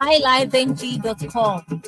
highlifeng.com.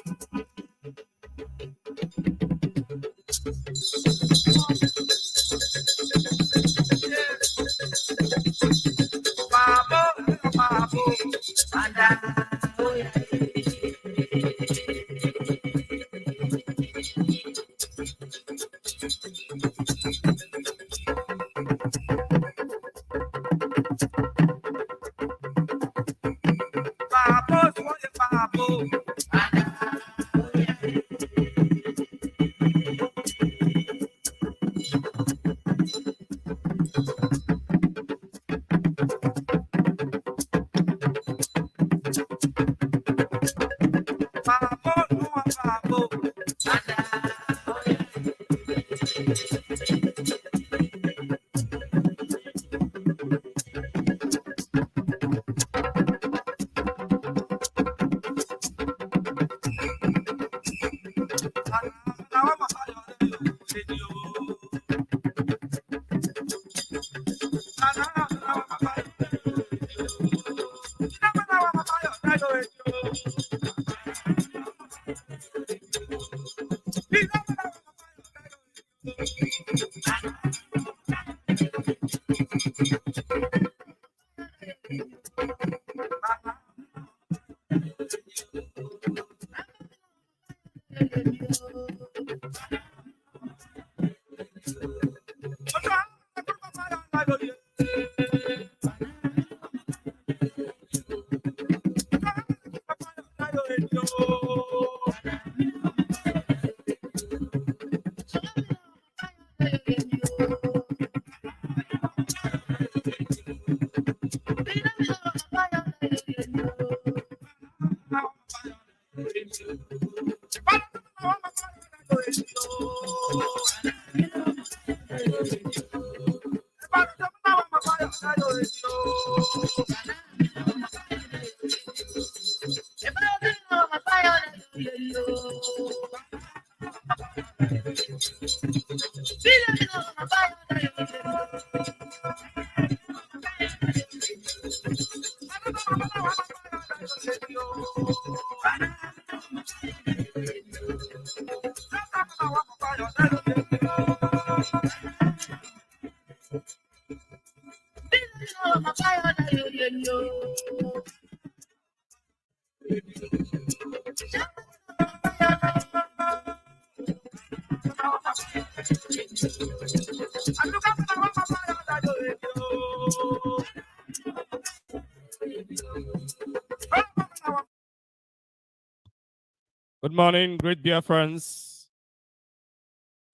Good morning, great Biafrans.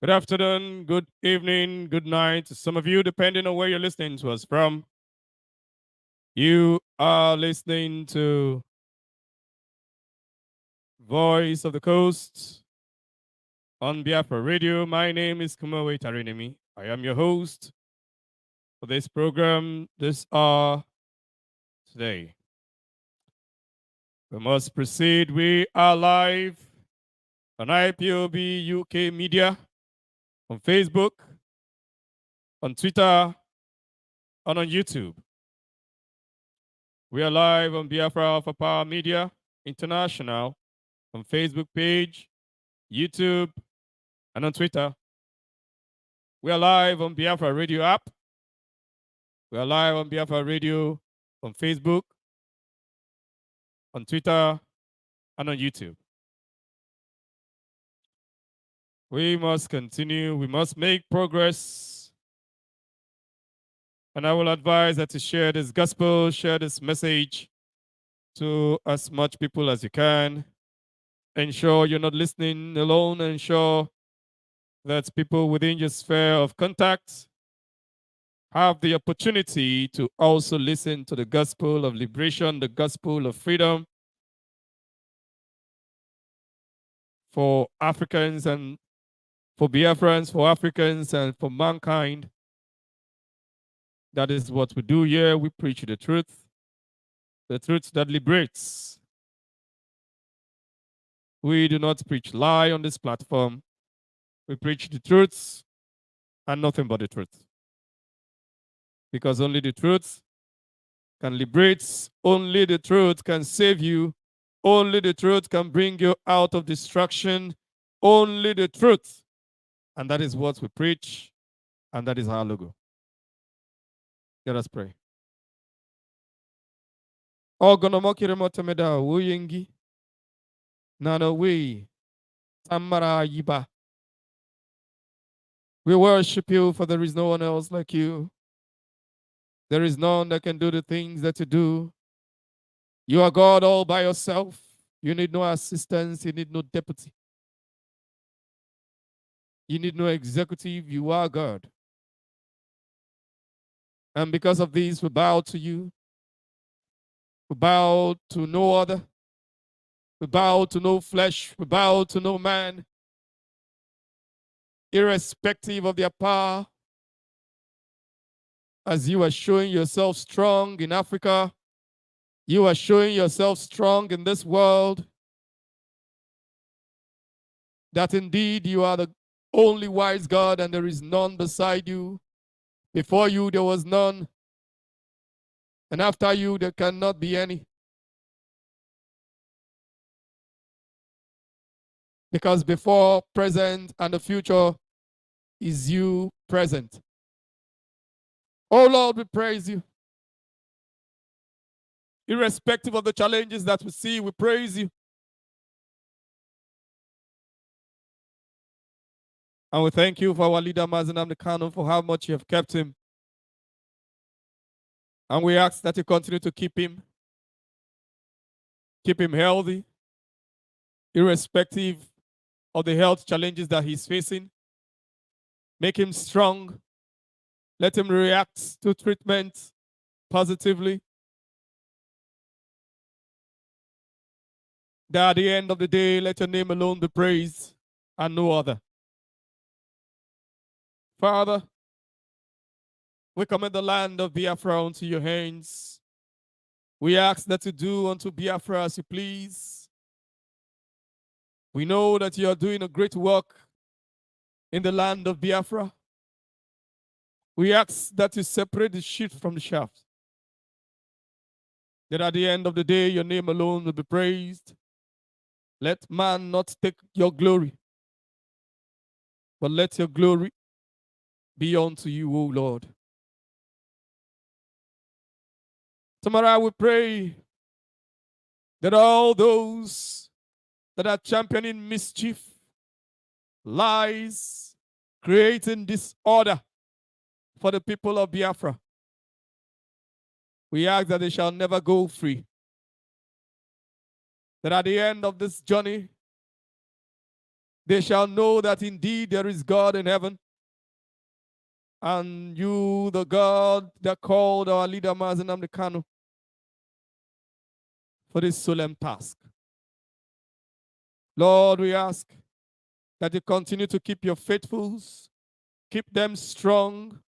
Good afternoon, good evening, good night to some of you, depending on where you're listening to us from. You are listening to Voice of the Coast on Biafra Radio. My name is Kimiowei, TARI NEMI. I am your host for this program this hour today. We must proceed. We are live on IPOB UK Media, on Facebook, on Twitter, and on YouTube. We are live on Biafra for Power Media International, on Facebook page, YouTube, and on Twitter. We are live on Biafra Radio app. We are live on Biafra Radio on Facebook, on Twitter, and on YouTube. We must continue. We must make progress. And I will advise that to share this gospel, share this message to as much people as you can. Ensure you're not listening alone. Ensure that people within your sphere of contact have the opportunity to also listen to the gospel of liberation, the gospel of freedom for Africans and for Biafrans, for Africans and for mankind. That is what we do here. We preach the truth that liberates. We do not preach lie on this platform. We preach the truth and nothing but the truth. Because only the truth can liberate, only the truth can save you, only the truth can bring you out of destruction, only the truth. And that is what we preach, and that is our logo. Let us pray. Ogonomokire motomeda wuyengi nana we tamara yiba. We worship you, for there is no one else like you. There is none that can do the things that you do. You are God all by yourself. You need no assistance. You need no deputy. You need no executive. You are God. And because of this, we bow to you. We bow to no other. We bow to no flesh. We bow to no man. Irrespective of their power, as you are showing yourself strong in Africa, you are showing yourself strong in this world, that indeed you are the only wise God and there is none beside you. Before you there was none, and after you there cannot be any. Because before, present, and the future is you present. Oh Lord, we praise you. Irrespective of the challenges that we see, we praise you. And we thank you for our leader, Mazi Kanu, for how much you have kept him. And we ask that you continue to keep him healthy, irrespective of the health challenges that he's facing. Make him strong. Let him react to treatment positively. That at the end of the day, let your name alone be praised and no other. Father, we commit the land of Biafra unto your hands. We ask that you do unto Biafra as you please. We know that you are doing a great work in the land of Biafra. We ask that you separate the sheep from the chaff. That at the end of the day, your name alone will be praised. Let man not take your glory, but let your glory be unto you, O Lord. Tomorrow we pray that all those that are championing mischief, lies, creating disorder for the people of Biafra, we ask that they shall never go free. That at the end of this journey, they shall know that indeed there is God in heaven. And you, the God that called our leader, Mazi Kanu, for this solemn task. Lord, we ask that you continue to keep your faithfuls, keep them strong.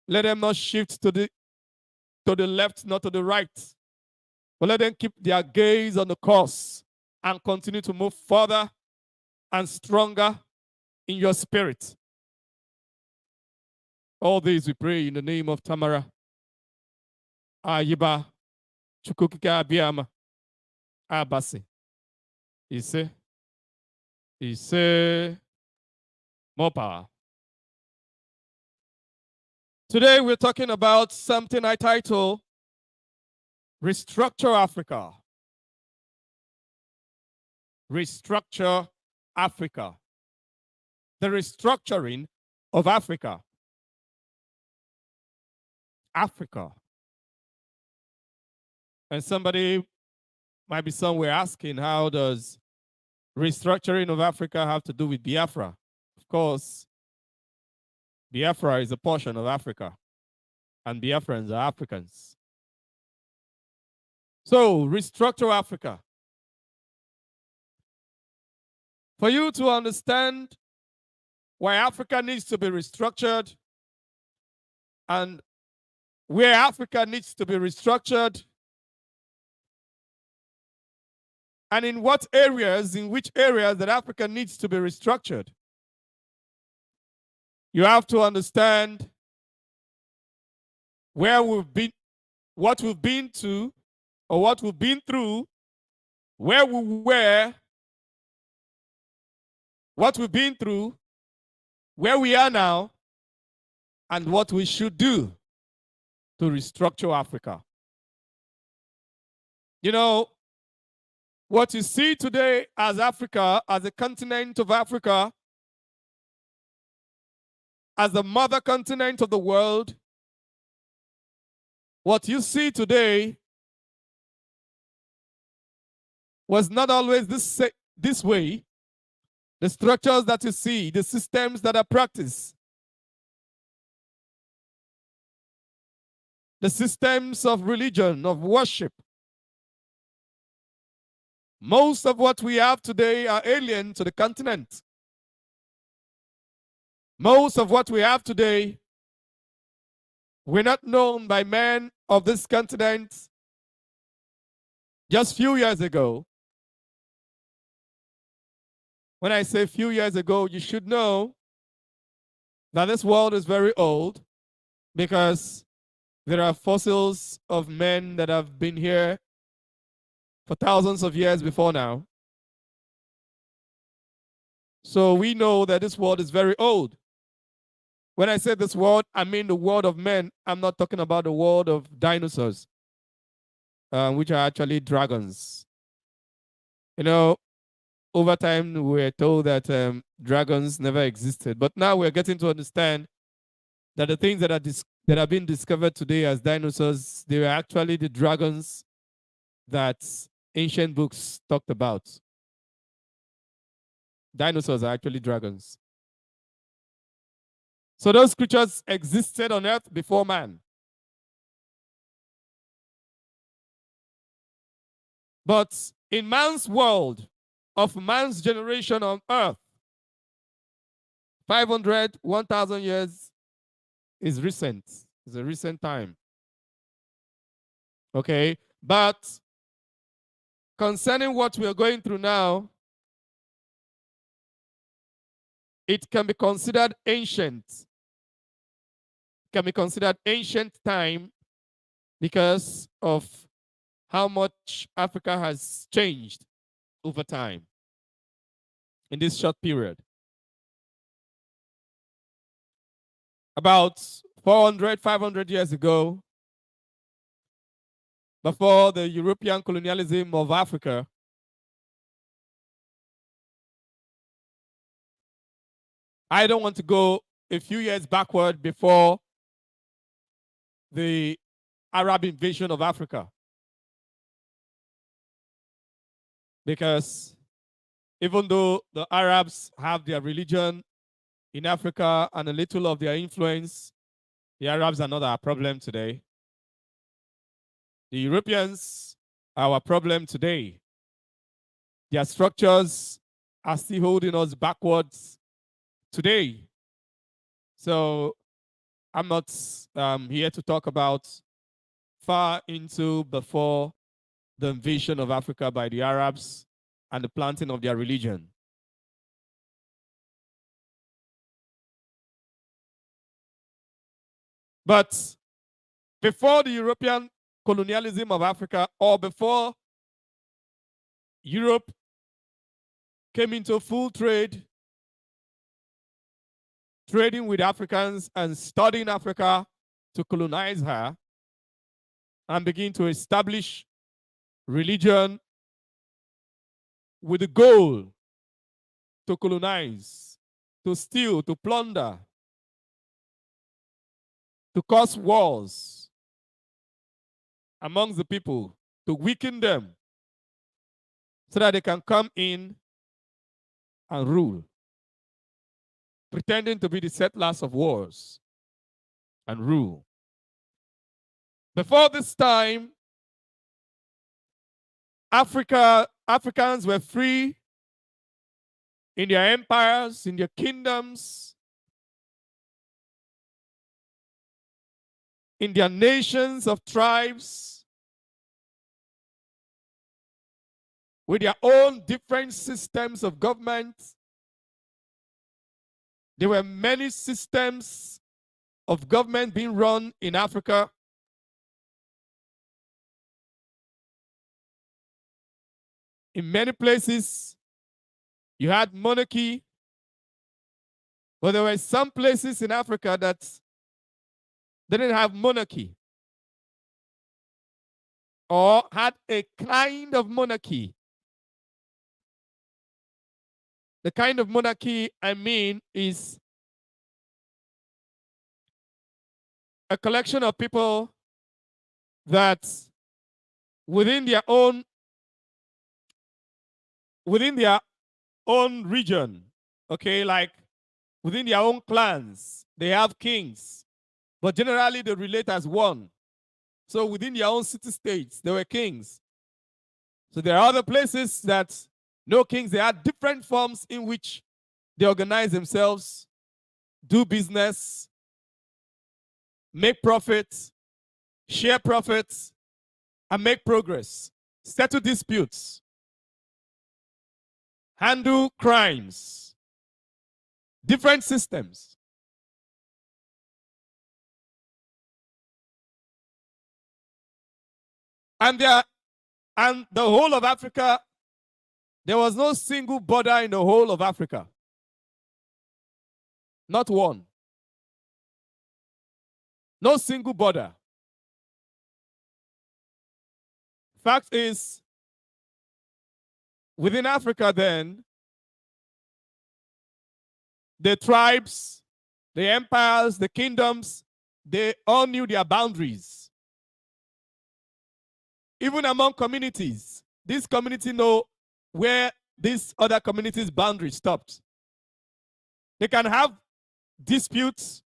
Let them not shift to the left, not to the right. But let them keep their gaze on the course and continue to move further and stronger in your spirit. All these we pray in the name of Tamara, Ayiba, Chukukika Abiyama, Abasi. Ise, more power. Today we're talking about something I title Restructure Africa. Restructure Africa. The restructuring of Africa. Africa. And somebody might be somewhere asking, how does restructuring of Africa have to do with Biafra? course, Biafra is a portion of Africa, and Biafrans are Africans. So, restructure Africa. For you to understand why Africa needs to be restructured and where Africa needs to be restructured, and in which areas that Africa needs to be restructured, you have to understand where we've been, what we've been to, or what we've been through, where we were, what we've been through, where we are now, and what we should do to restructure Africa. You know, what you see today as Africa, as a continent of Africa, as the mother continent of the world, what you see today was not always this way. The structures that you see, the systems that are practiced, the systems of religion, of worship, most of what we have today are alien to the continent. Most of what we have today were not known by men of this continent just a few years ago. When I say few years ago, you should know that this world is very old, because there are fossils of men that have been here for thousands of years before now. So we know that this world is very old. When I say this world, I mean the world of men. I'm not talking about the world of dinosaurs, which are actually dragons. You know, over time, we were told that dragons never existed. But now we're getting to understand that the things that are being discovered today as dinosaurs, they were actually the dragons that ancient books talked about. Dinosaurs are actually dragons. So those creatures existed on earth before man. But in man's world, of man's generation on earth, 500, 1,000 years is recent. It's a recent time. Okay, but concerning what we are going through now, it can be considered ancient. It can be considered ancient time because of how much Africa has changed over time in this short period. About 400, 500 years ago, before the European colonialism of Africa, I don't want to go a few years backward before the Arab invasion of Africa, because even though the Arabs have their religion in Africa and a little of their influence, the Arabs are not our problem today. The Europeans are our problem today. Their structures are still holding us backwards today. So I'm not here to talk about far into before the invasion of Africa by the Arabs and the planting of their religion. But before the European colonialism of Africa, or before Europe came into full trade, trading with Africans and studying Africa to colonize her and begin to establish religion with the goal to colonize, to steal, to plunder, to cause wars amongst the people, to weaken them so that they can come in and rule. pretending to be the settlers of wars and rule. Before this time, Africans were free in their empires, in their kingdoms, in their nations of tribes, with their own different systems of government. There were many systems of government being run in Africa. In many places, you had monarchy, but there were some places in Africa that didn't have monarchy or had a kind of monarchy. The kind of monarchy I mean is a collection of people that within their own region, okay, like within their own clans, they have kings, but generally they relate as one. So within their own city-states, there were kings. So there are other places that no kings. They had different forms in which they organize themselves, do business, make profits, share profits, and make progress, settle disputes, handle crimes, different systems. And the whole of Africa, there was no single border in the whole of Africa. Not one. No single border. Fact is, within Africa then, the tribes, the empires, the kingdoms, they all knew their boundaries. Even among communities, this community know where this other community's boundary stopped. They can have disputes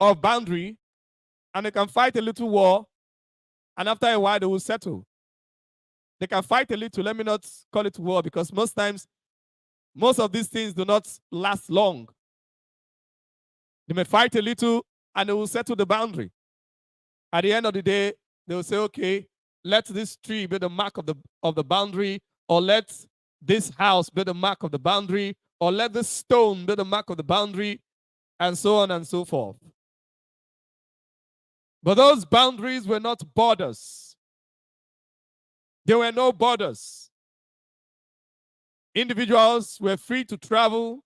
of boundary, and they can fight a little war, and after a while they will settle. They can fight a little, let me not call it war, because most times, most of these things do not last long. They may fight a little, and they will settle the boundary. At the end of the day, they will say, okay, let this tree be the mark of the boundary, or let this house be the mark of the boundary, or let this stone be the mark of the boundary, and so on and so forth. But those boundaries were not borders. There were no borders. Individuals were free to travel.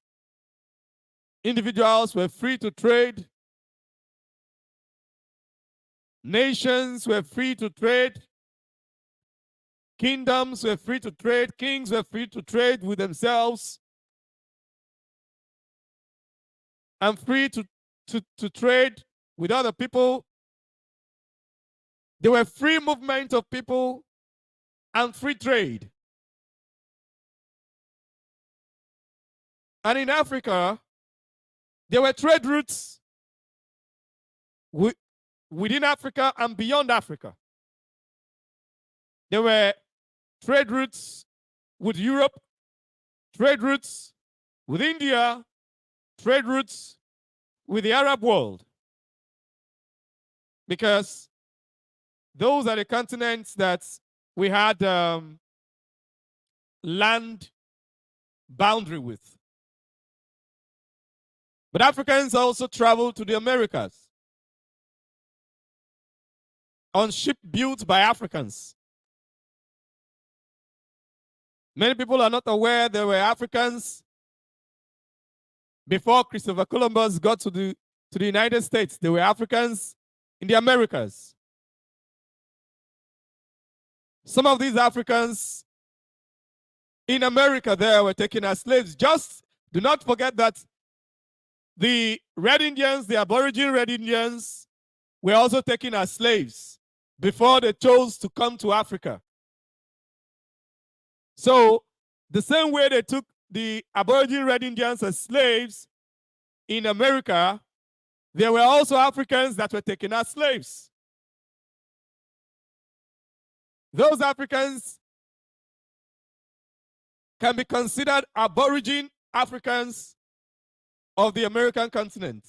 Individuals were free to trade. Nations were free to trade. Kingdoms were free to trade. Kings were free to trade with themselves and free to trade with other people. There were free movement of people and free trade. And in Africa, there were trade routes within Africa and beyond Africa. There were trade routes with Europe, trade routes with India, trade routes with the Arab world. Because those are the continents that we had land boundary with. But Africans also traveled to the Americas on ships built by Africans. Many people are not aware there were Africans before Christopher Columbus got to the United States. There were Africans in the Americas. Some of these Africans in America there were taken as slaves. Just do not forget that the Red Indians, the Aboriginal Red Indians, were also taken as slaves before they chose to come to Africa. So the same way they took the Aboriginal Red Indians as slaves, in America, there were also Africans that were taken as slaves. Those Africans can be considered Aborigine Africans of the American continent.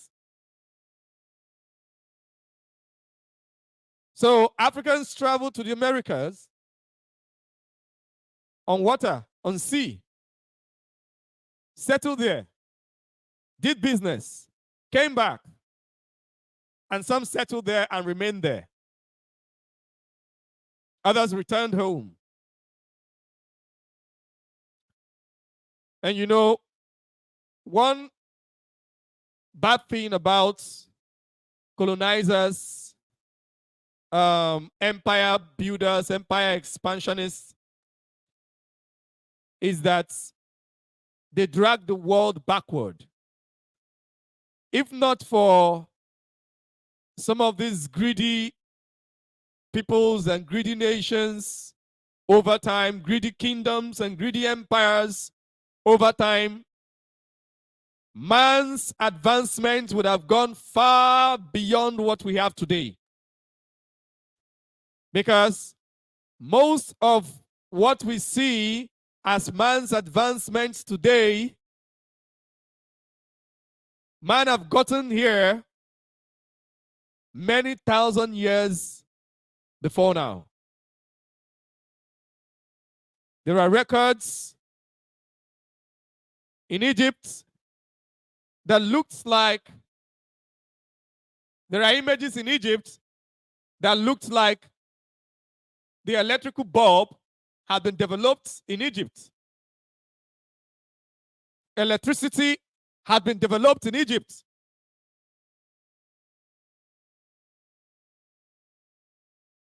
So Africans traveled to the Americas on water, on sea, settled there, did business, came back, and some settled there and remained there. Others returned home. And you know, one bad thing about colonizers, empire builders, empire expansionists, is that they drag the world backward. If not for some of these greedy peoples and greedy nations over time, greedy kingdoms and greedy empires over time, man's advancement would have gone far beyond what we have today. Because most of what we see as man's advancements today, man have gotten here many thousand years before now. There are records in Egypt that looks like, there are images in Egypt that looked like the electrical bulb had been developed in Egypt. Electricity had been developed in Egypt.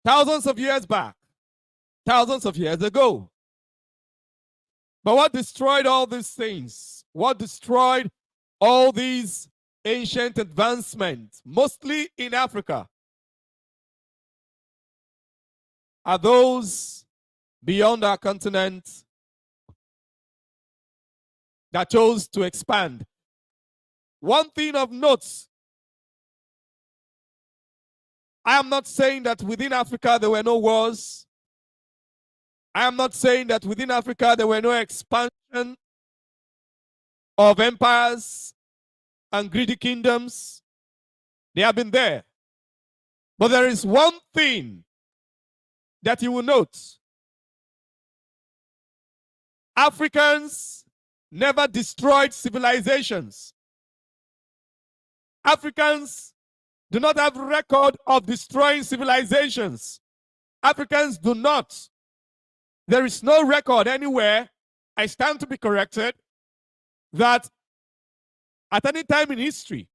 Thousands of years back, thousands of years ago. But what destroyed all these things? What destroyed all these ancient advancements, mostly in Africa, are those beyond our continent that chose to expand. One thing of note, I am not saying that within Africa there were no wars. I am not saying that within Africa there were no expansion of empires and greedy kingdoms. They have been there. But there is one thing that you will note. Africans never destroyed civilizations. Africans do not have record of destroying civilizations. Africans do not. There is no record anywhere, I stand to be corrected, that at any time in history,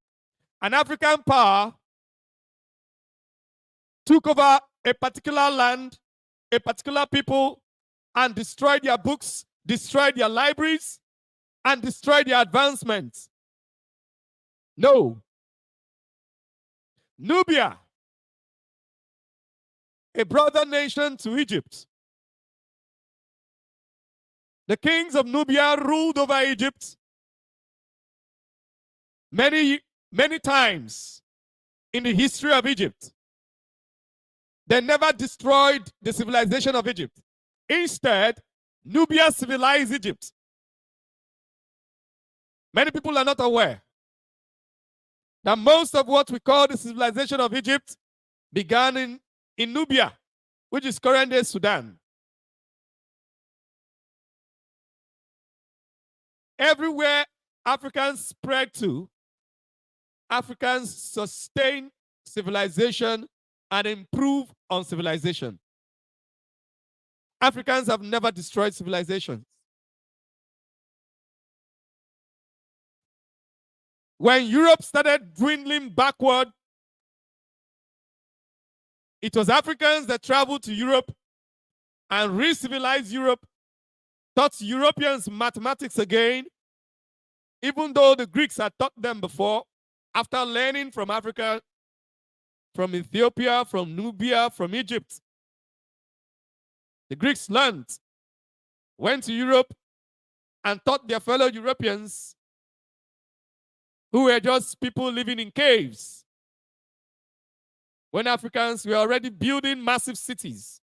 an African power took over a particular land, a particular people, and destroyed their books, destroyed their libraries, and destroyed their advancements. No. Nubia, a brother nation to Egypt. The kings of Nubia ruled over Egypt many times in the history of Egypt. They never destroyed the civilization of Egypt. Instead, Nubia civilized Egypt. Many people are not aware that most of what we call the civilization of Egypt began in Nubia, which is current-day Sudan. Everywhere Africans spread to, Africans sustain civilization and improve on civilization. Africans have never destroyed civilizations. When Europe started dwindling backward, it was Africans that traveled to Europe and re-civilized Europe, taught Europeans mathematics again, even though the Greeks had taught them before, after learning from Africa, from Ethiopia, from Nubia, from Egypt. The Greeks learned, went to Europe, and taught their fellow Europeans who were just people living in caves, when Africans were already building massive cities.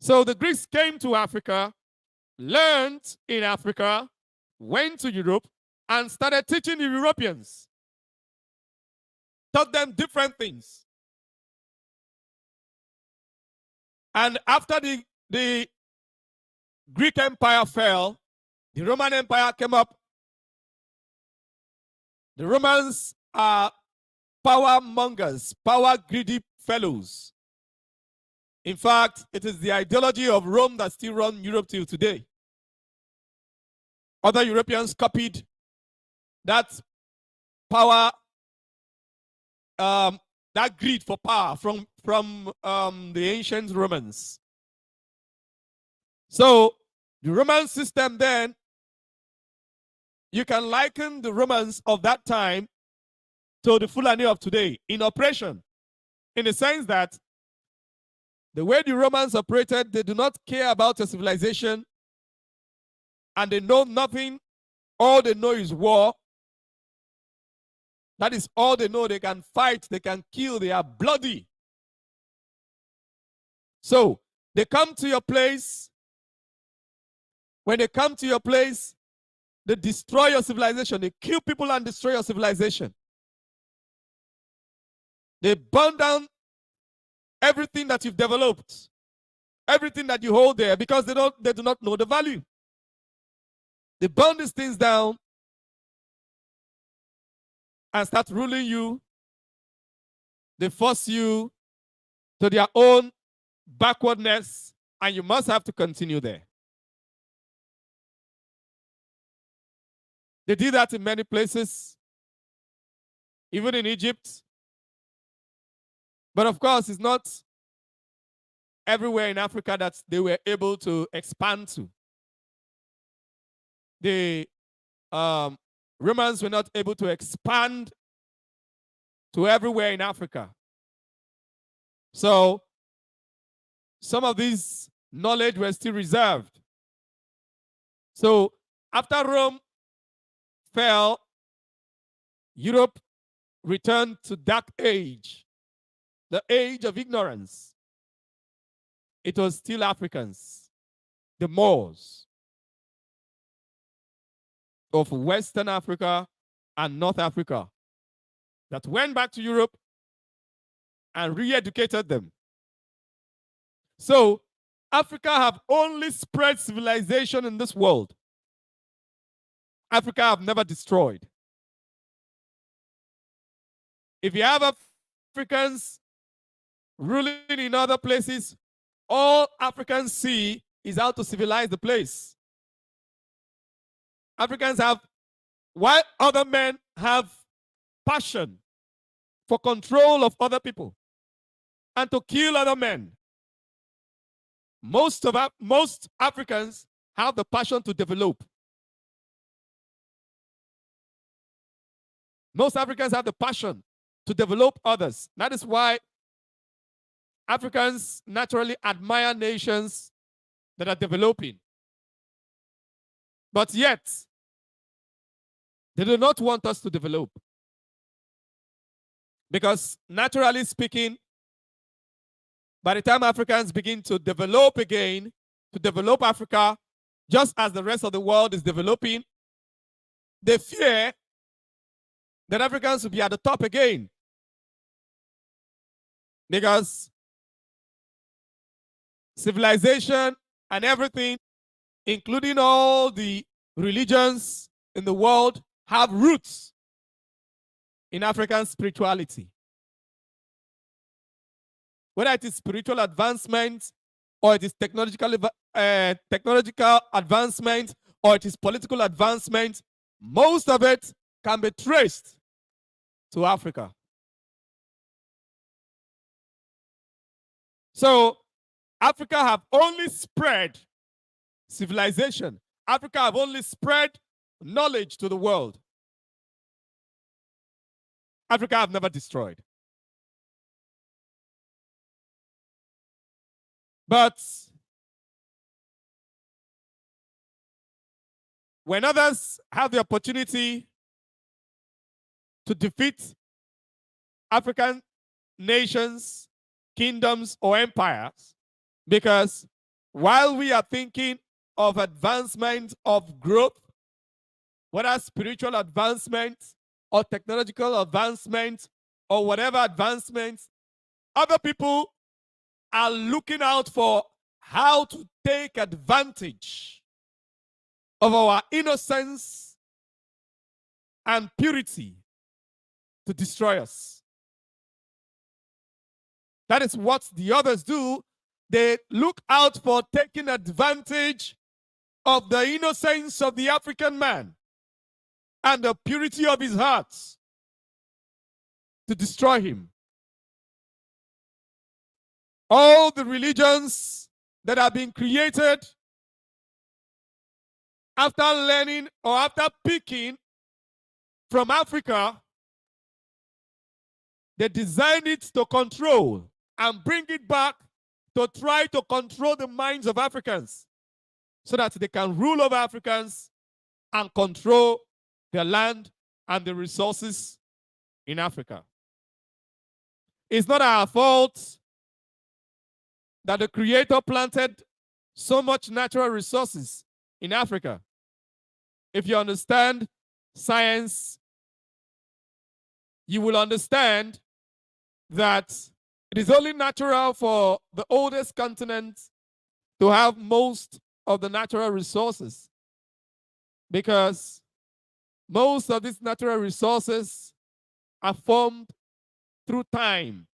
So the Greeks came to Africa, learned in Africa, went to Europe, and started teaching the Europeans. Taught them different things. And after the Greek Empire fell, the Roman Empire came up. The Romans are power mongers, power greedy fellows. In fact, it is the ideology of Rome that still runs Europe till today. Other Europeans copied that power, that greed for power from the ancient Romans. So the Roman system then, you can liken the Romans of that time to the Fulani of today in operation, in the sense that the way the Romans operated, they do not care about a civilization, and they know nothing. All they know is war. That is all they know. They can fight, they can kill, they are bloody. So they come to your place. When they come to your place, they destroy your civilization. They kill people and destroy your civilization. They burn down everything that you've developed, everything that you hold there, because they do not know the value. They burn these things down and start ruling you. They force you to their own backwardness, and you must have to continue there. They did that in many places, even in Egypt. But of course, it's not everywhere in Africa that they were able to expand to. The Romans were not able to expand to everywhere in Africa. So some of this knowledge was still reserved. So after Rome fell, Europe returned to dark age, the age of ignorance. It was still Africans, the Moors of Western Africa and North Africa, that went back to Europe and re-educated them. So Africa have only spread civilization in this world. Africa have never destroyed. If you have Africans ruling in other places, all Africans see is how to civilize the place. Africans have, while other men have passion for control of other people and to kill other men, most Africans have the passion to develop. Most Africans have the passion to develop others. That is why Africans naturally admire nations that are developing. But yet, they do not want us to develop. Because naturally speaking, by the time Africans begin to develop again, to develop Africa, just as the rest of the world is developing, they fear that Africans will be at the top again. Because civilization and everything, including all the religions in the world, have roots in African spirituality. Whether it is spiritual advancement, or it is technological advancement, or it is political advancement, most of it can be traced to Africa. So Africa have only spread civilization. Africa have only spread knowledge to the world. Africa have never destroyed. But when others have the opportunity to defeat African nations, kingdoms, or empires. Because while we are thinking of advancement of growth, whether spiritual advancement or technological advancement or whatever advancement, other people are looking out for how to take advantage of our innocence and purity to destroy us. That is what the others do. They look out for taking advantage of the innocence of the African man and the purity of his heart to destroy him. All the religions that have been created after learning or after picking from Africa, they designed it to control and bring it back to try to control the minds of Africans so that they can rule over Africans and control their land and the resources in Africa. It's not our fault that the Creator planted so much natural resources in Africa. If you understand science, you will understand that it is only natural for the oldest continent to have most of the natural resources, because most of these natural resources are formed through time.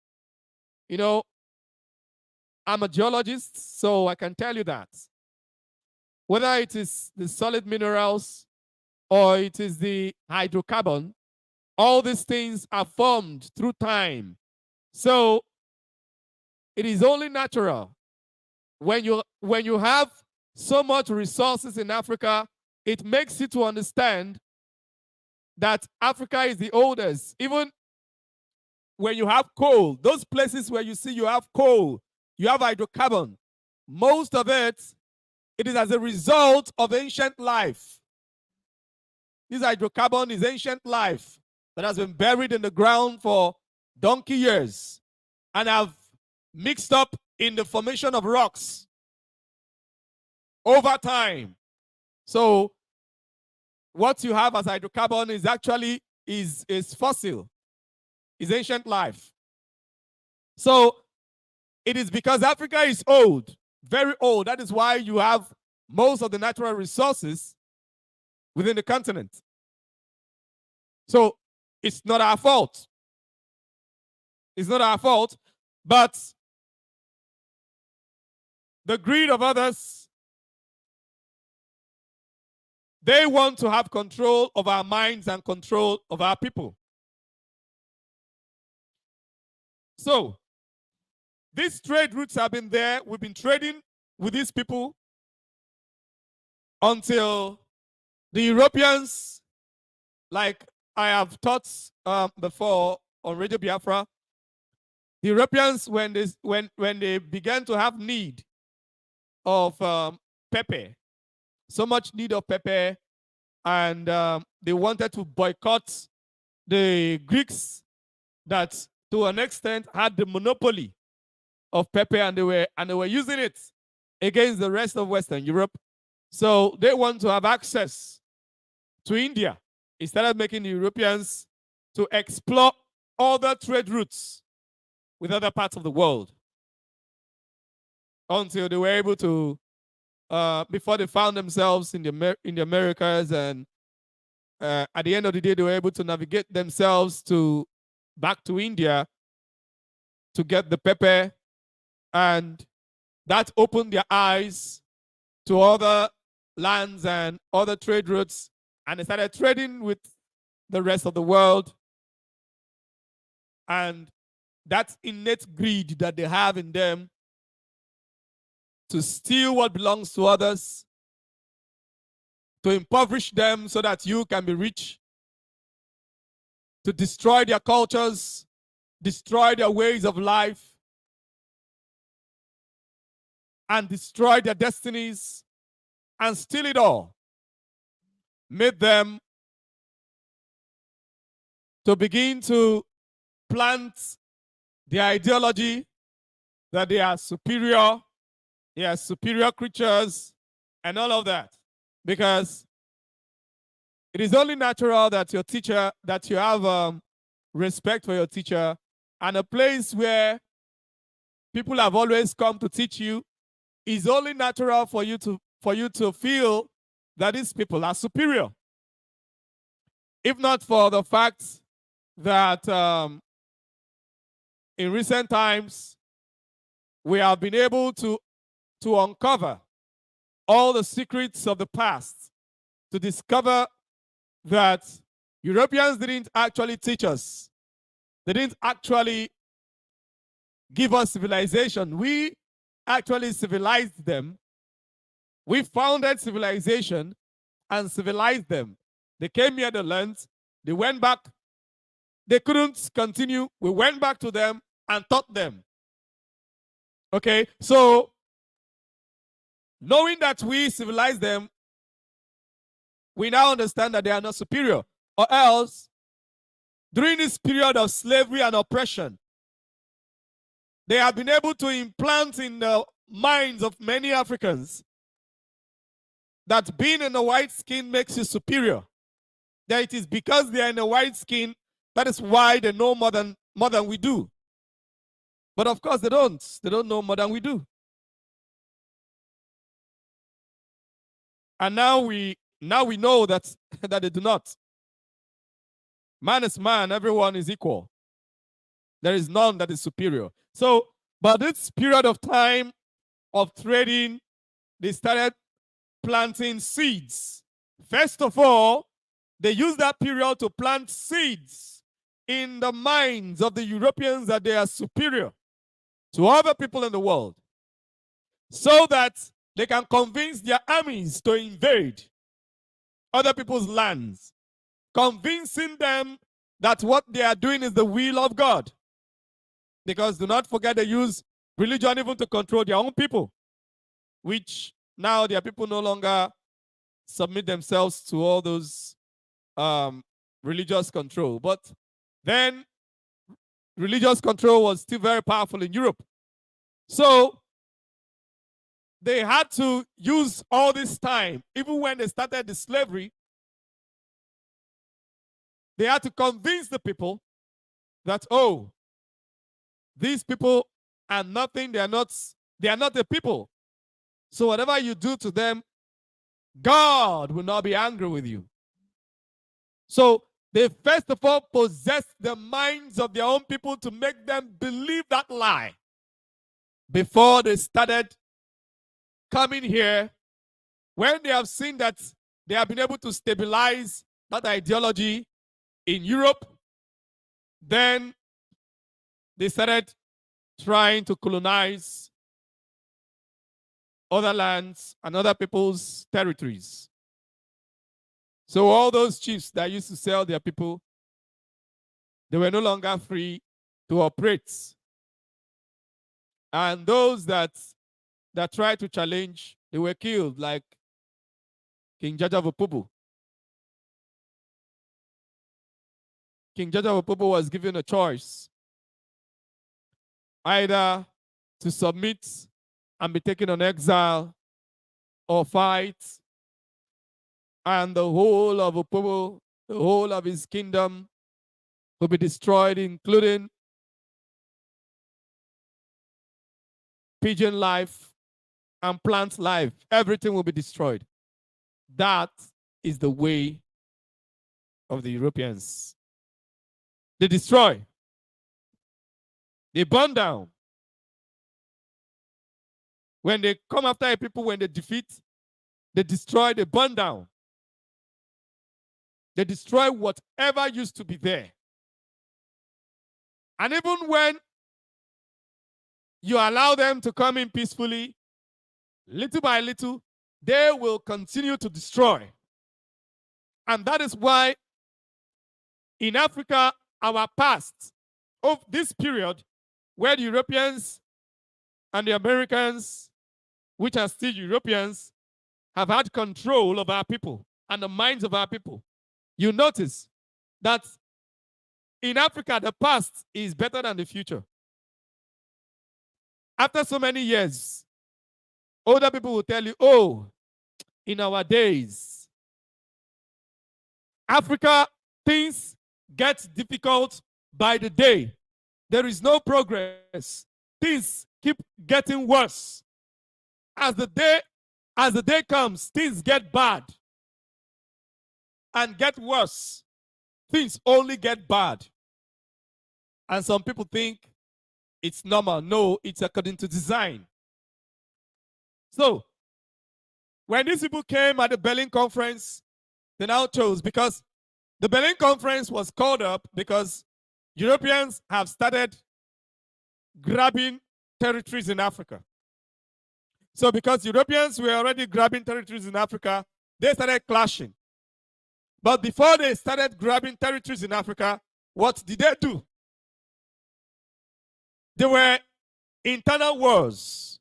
You know, I'm a geologist, so I can tell you that. Whether it is the solid minerals or it is the hydrocarbon, all these things are formed through time. So it is only natural. When you have so much resources in Africa, it makes you to understand that Africa is the oldest. Even when you have coal, those places where you see you have coal, you have hydrocarbon, most of it is as a result of ancient life. This hydrocarbon is ancient life that has been buried in the ground for donkey years and have mixed up in the formation of rocks over time. So what you have as hydrocarbon is actually is fossil, is ancient life. So it is because Africa is old, very old. That is why you have most of the natural resources within the continent. So it's not our fault. It's not our fault, but the greed of others, they want to have control of our minds and control of our people. So these trade routes have been there. We've been trading with these people until the Europeans, like I have taught before on Radio Biafra, the Europeans, when they began to have need of pepper, so much need of pepper, and they wanted to boycott the Greeks that to an extent had the monopoly of pepper, and they were using it against the rest of Western Europe. So they want to have access to India. It started making the Europeans to explore other trade routes with other parts of the world until they were able to, before they found themselves in the Americas, and at the end of the day, they were able to navigate themselves back to India to get the pepper, and that opened their eyes to other lands and other trade routes, and they started trading with the rest of the world. And that innate greed that they have in them to steal what belongs to others, to impoverish them so that you can be rich, to destroy their cultures, destroy their ways of life, and destroy their destinies, and steal it all, made them to begin to plant the ideology that they are superior creatures, and all of that. Because it is only natural that your teacher, that you have respect for your teacher, and a place where people have always come to teach you, is only natural for you to feel that these people are superior. If not for the fact that in recent times we have been able to uncover all the secrets of the past, to discover that Europeans didn't actually teach us. They didn't actually give us civilization. We actually civilized them. We founded civilization and civilized them. They came here, they learned, they went back, they couldn't continue. We went back to them and taught them. Okay, so knowing that we civilized them, we now understand that they are not superior. Or else, during this period of slavery and oppression, they have been able to implant in the minds of many Africans that being in a white skin makes you superior. That it is because they are in a white skin, that is why they know more than we do. But of course they don't. They don't know more than we do. And now we know that they do not. Man is man, everyone is equal. There is none that is superior. So, but this period of time of trading, they started planting seeds. First of all, they used that period to plant seeds in the minds of the Europeans that they are superior to other people in the world, so that they can convince their armies to invade other people's lands, convincing them that what they are doing is the will of God. Because do not forget, they use religion even to control their own people, which now their people no longer submit themselves to all those religious control. But then religious control was still very powerful in Europe. So they had to use all this time, even when they started the slavery, they had to convince the people that, oh, these people are nothing, they are not the people. So whatever you do to them, God will not be angry with you. So they first of all possessed the minds of their own people to make them believe that lie before they started coming here. When they have seen that they have been able to stabilize that ideology in Europe, then they started trying to colonize other lands and other people's territories. So all those chiefs that used to sell their people, they were no longer free to operate. And those that tried to challenge, they were killed, like King Jaja Vupubu. King Jaja Vupubu was given a choice, either to submit and be taken on exile or fight, and the whole of Vupubu, the whole of his kingdom will be destroyed, including pigeon life and plant life. Everything will be destroyed. That is the way of the Europeans. They destroy. They burn down. When they come after a people, when they defeat, they destroy, they burn down. They destroy whatever used to be there. And even when you allow them to come in peacefully, little by little, they will continue to destroy. And that is why in Africa, our past of this period, where the Europeans and the Americans, which are still Europeans, have had control of our people and the minds of our people, you notice that in Africa, the past is better than the future. After so many years, older people will tell you, oh, in our days, Africa, things get difficult by the day. There is no progress. Things keep getting worse. As the day comes, things get bad and get worse. Things only get bad. And some people think it's normal. No, it's according to design. So, when these people came at the Berlin conference, they now chose, because the Berlin conference was called up because Europeans have started grabbing territories in Africa. So because Europeans were already grabbing territories in Africa, they started clashing. But before they started grabbing territories in Africa, what did they do? There were internal wars,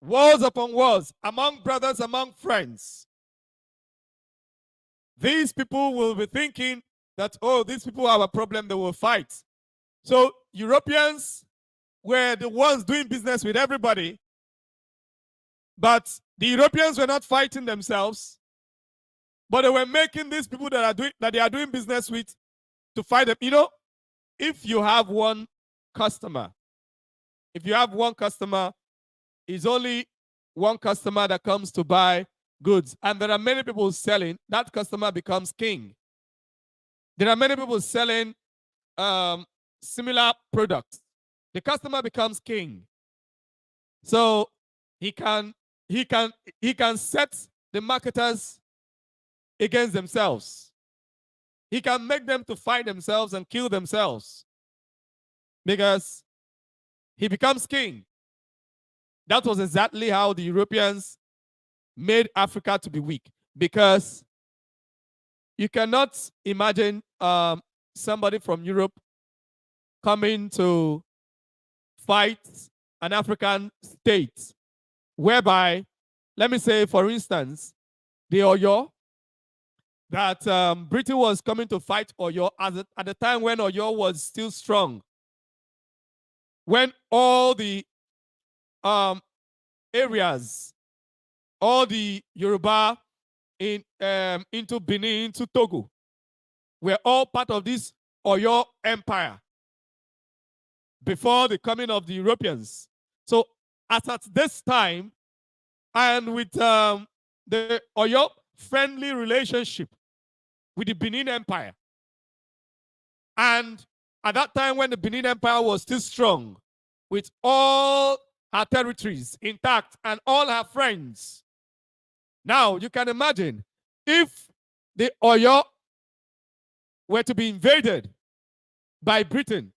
wars upon wars, among brothers, among friends. These people will be thinking that, oh, these people have a problem, they will fight. So Europeans were the ones doing business with everybody, but the Europeans were not fighting themselves, but they were making these people that they are doing business with to fight them. You know, if you have one customer, it's only one customer that comes to buy goods, and there are many people selling, that customer becomes king. There are many people selling similar products. The customer becomes king. So he can set the marketers against themselves. He can make them to fight themselves and kill themselves because he becomes king. That was exactly how the Europeans made Africa to be weak, because you cannot imagine somebody from Europe coming to fight an African state whereby, let me say, for instance, the Oyo, that Britain was coming to fight Oyo at the time when Oyo was still strong, when all the areas, all the Yoruba into Benin, into Togo, were all part of this Oyo Empire before the coming of the Europeans. So as at this time, and with the Oyo friendly relationship with the Benin Empire, and at that time when the Benin Empire was still strong, with all her territories intact and all her friends, now you can imagine if the Oyo were to be invaded by Britain,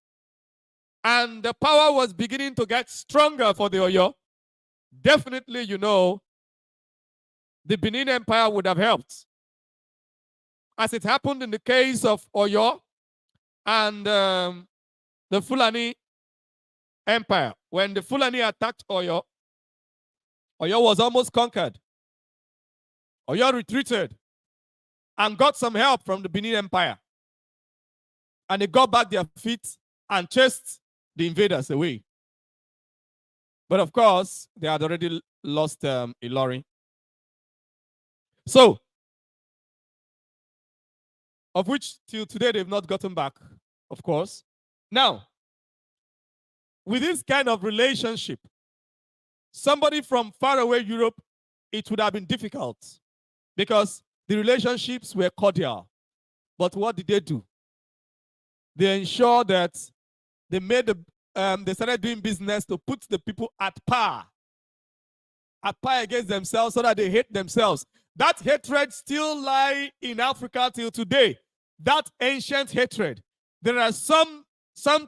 and the power was beginning to get stronger for the Oyo, definitely, you know, the Benin Empire would have helped. As it happened in the case of Oyo and the Fulani Empire. When the Fulani attacked Oyo, Oyo was almost conquered. Oyo retreated and got some help from the Benin Empire. And they got back their feet and chased the invaders away. But of course, they had already lost Ilori. So, of which till today they've not gotten back, of course. Now, with this kind of relationship, somebody from faraway Europe, it would have been difficult because the relationships were cordial. But what did they do? They ensured that they made they started doing business to put the people at par against themselves, so that they hate themselves. That hatred still lies in Africa till today. That ancient hatred. There are some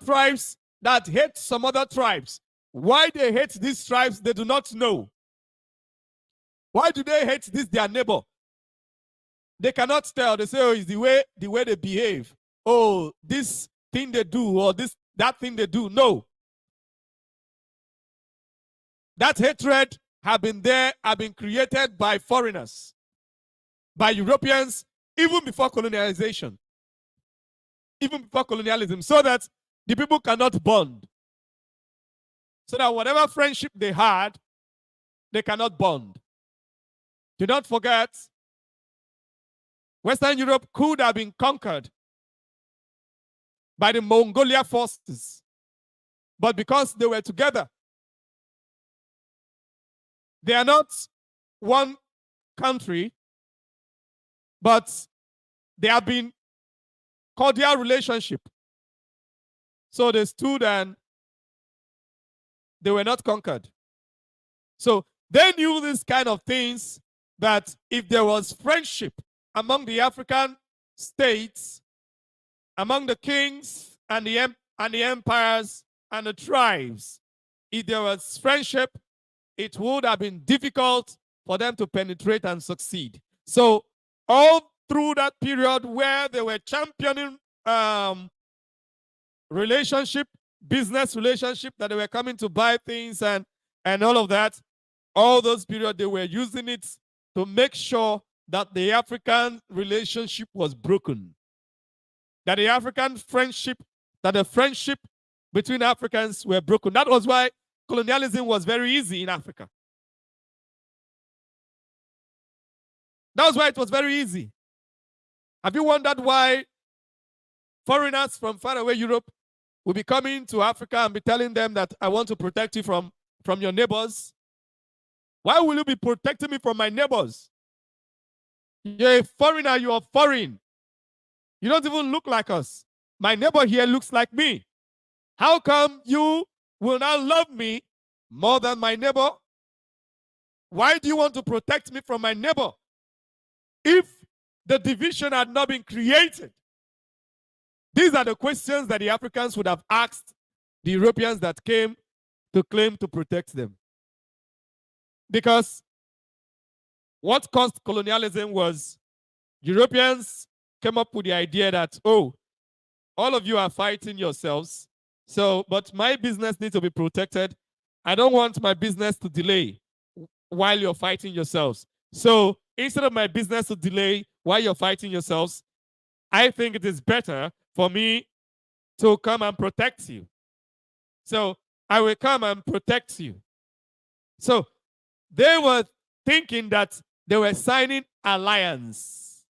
tribes that hate some other tribes. Why they hate these tribes, they do not know. Why do they hate this their neighbor? They cannot tell. They say, oh, it's the way they behave. Oh, this thing they do, or that thing they do. No. That hatred have been created by foreigners, by Europeans, even before colonization. even before colonialism, so that the people cannot bond. So that whatever friendship they had, they cannot bond. Do not forget, Western Europe could have been conquered by the Mongolia forces, but because they were together, they are not one country, but they have been cordial relationship. So they stood and they were not conquered. So they knew these kind of things, that if there was friendship among the African states, among the kings and the empires and the tribes, if there was friendship, it would have been difficult for them to penetrate and succeed. So all through that period where they were championing relationship, business relationship, that they were coming to buy things and all of that, all those periods they were using it to make sure that the African relationship was broken. That the African friendship, that the friendship between Africans were broken. That was why colonialism was very easy in Africa. That was why it was very easy. Have you wondered why foreigners from far away Europe will be coming to Africa and be telling them that I want to protect you from your neighbors? Why will you be protecting me from my neighbors? You're a foreigner, you are foreign. You don't even look like us. My neighbor here looks like me. How come you will now love me more than my neighbor? Why do you want to protect me from my neighbor? If the division had not been created, these are the questions that the Africans would have asked the Europeans that came to claim to protect them. Because what caused colonialism was Europeans came up with the idea that, oh, all of you are fighting yourselves, but my business needs to be protected. I don't want my business to delay while you're fighting yourselves. So instead of my business to delay while you're fighting yourselves, I think it is better for me to come and protect you. So I will come and protect you. So they were thinking that they were signing alliance.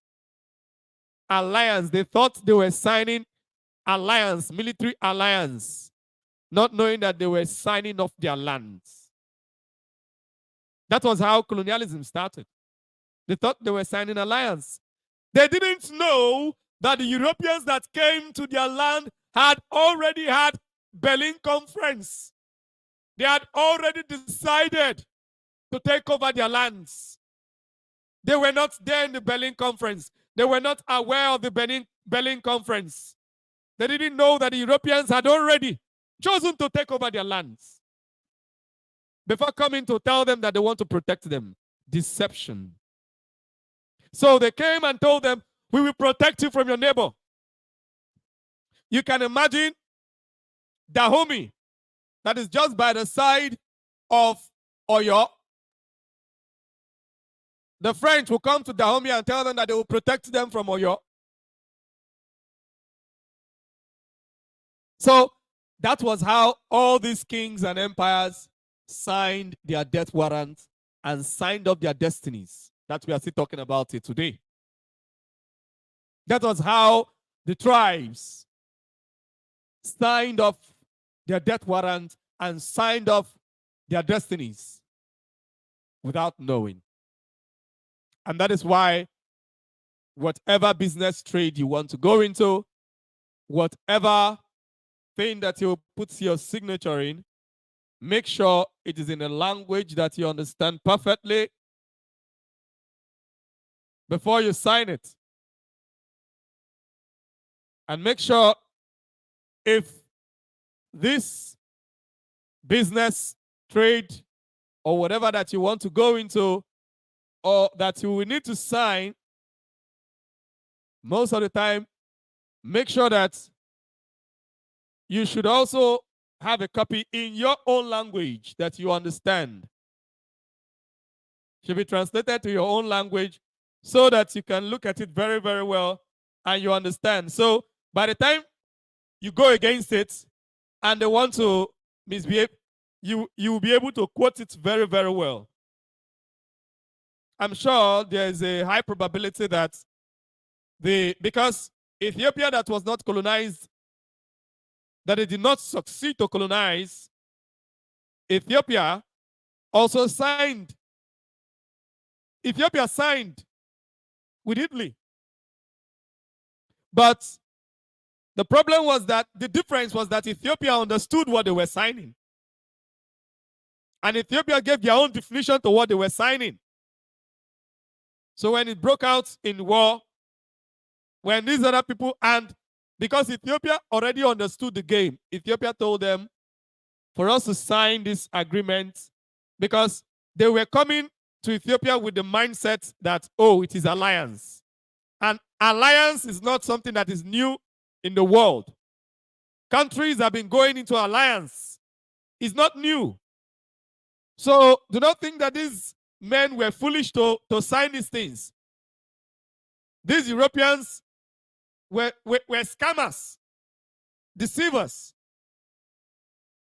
Alliance. They thought they were signing alliance, military alliance, not knowing that they were signing off their lands. That was how colonialism started. They thought they were signing alliance. They didn't know that the Europeans that came to their land had already had Berlin Conference. They had already decided to take over their lands. They were not there in the Berlin Conference. They were not aware of the Berlin Conference. They didn't know that the Europeans had already chosen to take over their lands before coming to tell them that they want to protect them. Deception. So they came and told them, we will protect you from your neighbor. You can imagine Dahomey, that is just by the side of Oyo. The French will come to Dahomey and tell them that they will protect them from Oyo. So that was how all these kings and empires signed their death warrants and signed up their destinies. That we are still talking about it today. That was how the tribes signed off their death warrant and signed off their destinies without knowing. And that is why whatever business trade you want to go into, whatever thing that you put your signature in, make sure it is in a language that you understand perfectly before you sign it. And make sure if this business, trade, or whatever that you want to go into, or that you will need to sign, most of the time, make sure that you should also have a copy in your own language that you understand. Should be translated to your own language so that you can look at it very, very well and you understand. So By the time you go against it and they want to misbehave, you will be able to quote it very, very well. I'm sure there is a high probability that because Ethiopia that was not colonized, that it did not succeed to colonize, Ethiopia also signed. Ethiopia signed with Italy. But the problem was that the difference was that Ethiopia understood what they were signing. And Ethiopia gave their own definition to what they were signing. So when it broke out in war, when these other people, and because Ethiopia already understood the game, Ethiopia told them for us to sign this agreement, because they were coming to Ethiopia with the mindset that, oh, it is alliance. And alliance is not something that is new in the world. Countries have been going into alliance. It's not new. So do not think that these men were foolish to sign these things. These Europeans were scammers, deceivers,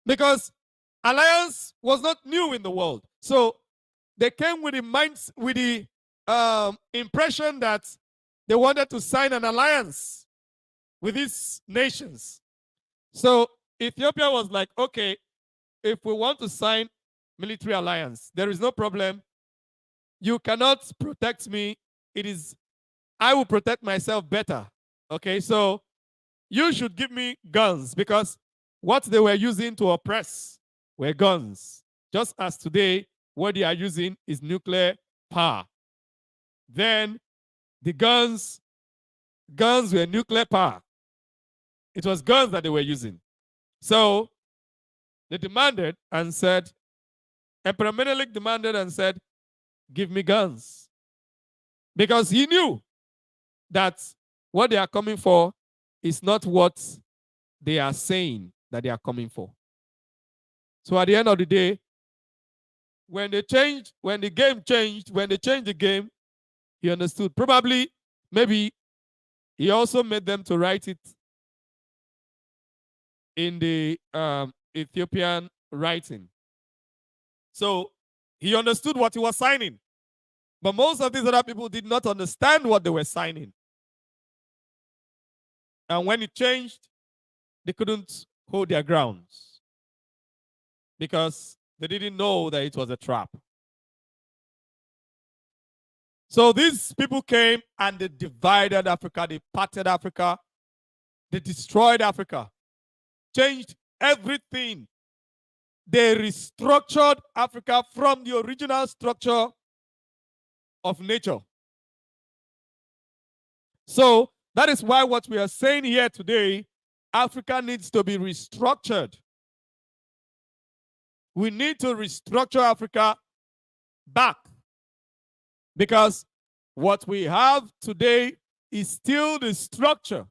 because alliance was not new in the world. So they came with the impression that they wanted to sign an alliance with these nations. So Ethiopia was like, okay, if we want to sign military alliance, there is no problem. You cannot protect me. I will protect myself better. Okay, so you should give me guns, because what they were using to oppress were guns. Just as today, what they are using is nuclear power. Then the guns were nuclear power. It was guns that they were using. So they demanded and said, Emperor Menelik demanded and said, give me guns. Because he knew that what they are coming for is not what they are saying that they are coming for. So at the end of the day, when they changed the game, he understood. Probably, maybe he also made them to write it in the Ethiopian writing. So he understood what he was signing. But most of these other people did not understand what they were signing. And when it changed, they couldn't hold their grounds because they didn't know that it was a trap. So these people came and they divided Africa, they parted Africa, they destroyed Africa, changed everything. They restructured Africa from the original structure of nature. So that is why what we are saying here today, Africa needs to be restructured. We need to restructure Africa back, because what we have today is still the structure,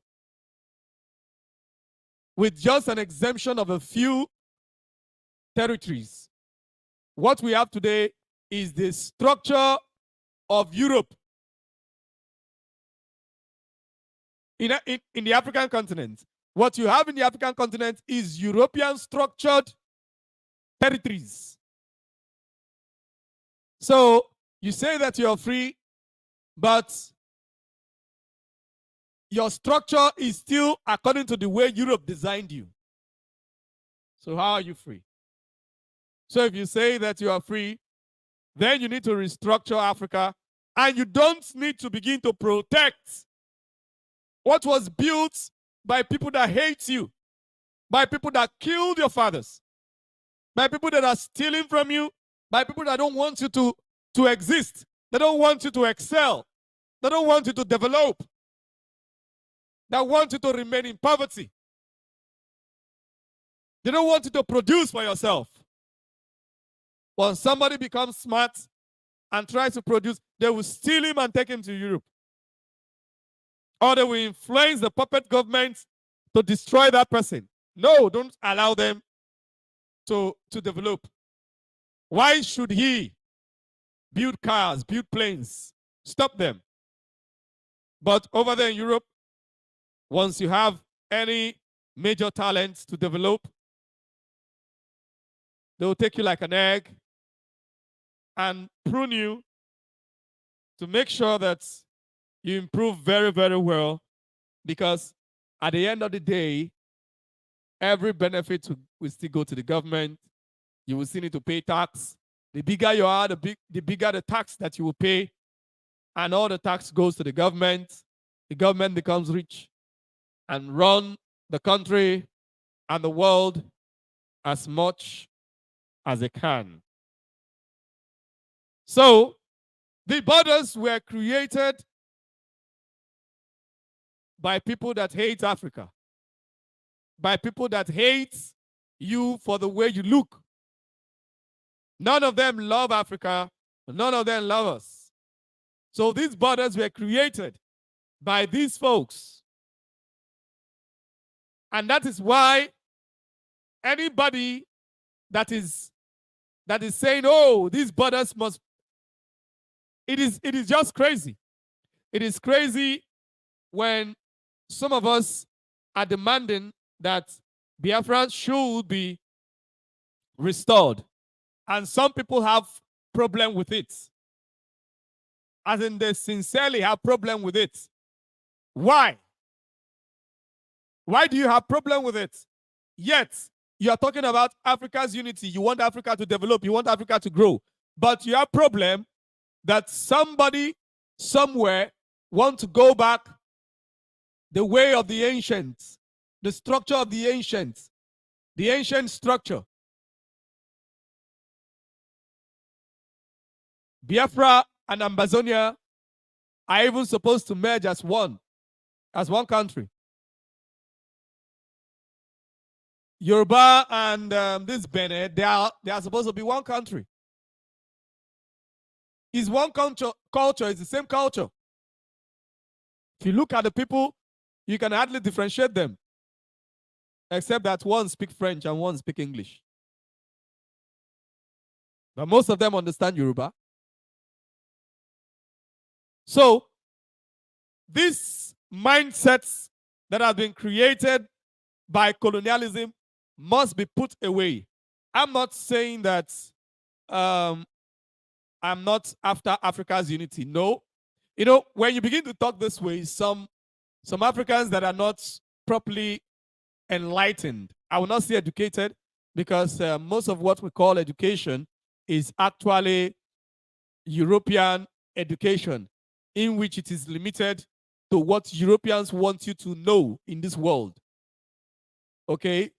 with just an exemption of a few territories. What we have today is the structure of Europe in the African continent. What you have in the African continent is European structured territories. So you say that you're free, but your structure is still according to the way Europe designed you. So how are you free? So if you say that you are free, then you need to restructure Africa, and you don't need to begin to protect what was built by people that hate you, by people that killed your fathers, by people that are stealing from you, by people that don't want you to exist. They don't want you to excel. They don't want you to develop. They want you to remain in poverty. They don't want you to produce for yourself. When somebody becomes smart and tries to produce, they will steal him and take him to Europe. Or they will influence the puppet government to destroy that person. No, don't allow them to develop. Why should he build cars, build planes? Stop them. But over there in Europe, Once you have any major talents to develop, they will take you like an egg and prune you to make sure that you improve very, very well, because at the end of the day, every benefit will still go to the government. You will still need to pay tax. The bigger you are, the bigger the tax that you will pay, and all the tax goes to the government. The government becomes rich and run the country and the world as much as they can. So the borders were created by people that hate Africa, by people that hate you for the way you look. None of them love Africa. None of them love us. So these borders were created by these folks. And that is why anybody that is saying, oh, these borders must, it is just crazy. It is crazy when some of us are demanding that Biafra should be restored. And some people have problem with it. As in, they sincerely have problem with it. Why? Why do you have problem with it? Yet, you are talking about Africa's unity. You want Africa to develop. You want Africa to grow. But you have problem that somebody somewhere want to go back the way of the ancients, the structure of the ancients, the ancient structure. Biafra and Ambazonia are even supposed to merge as one country. Yoruba and this Benin, they are supposed to be one country. It's one culture, it's the same culture. If you look at the people, you can hardly differentiate them, except that one speaks French and one speaks English. But most of them understand Yoruba. So, these mindsets that have been created by colonialism must be put away. I'm not saying that I'm not after Africa's unity. No. You know, when you begin to talk this way, some Africans that are not properly enlightened, I will not say educated, because most of what we call education is actually European education, in which it is limited to what Europeans want you to know in this world. Okay?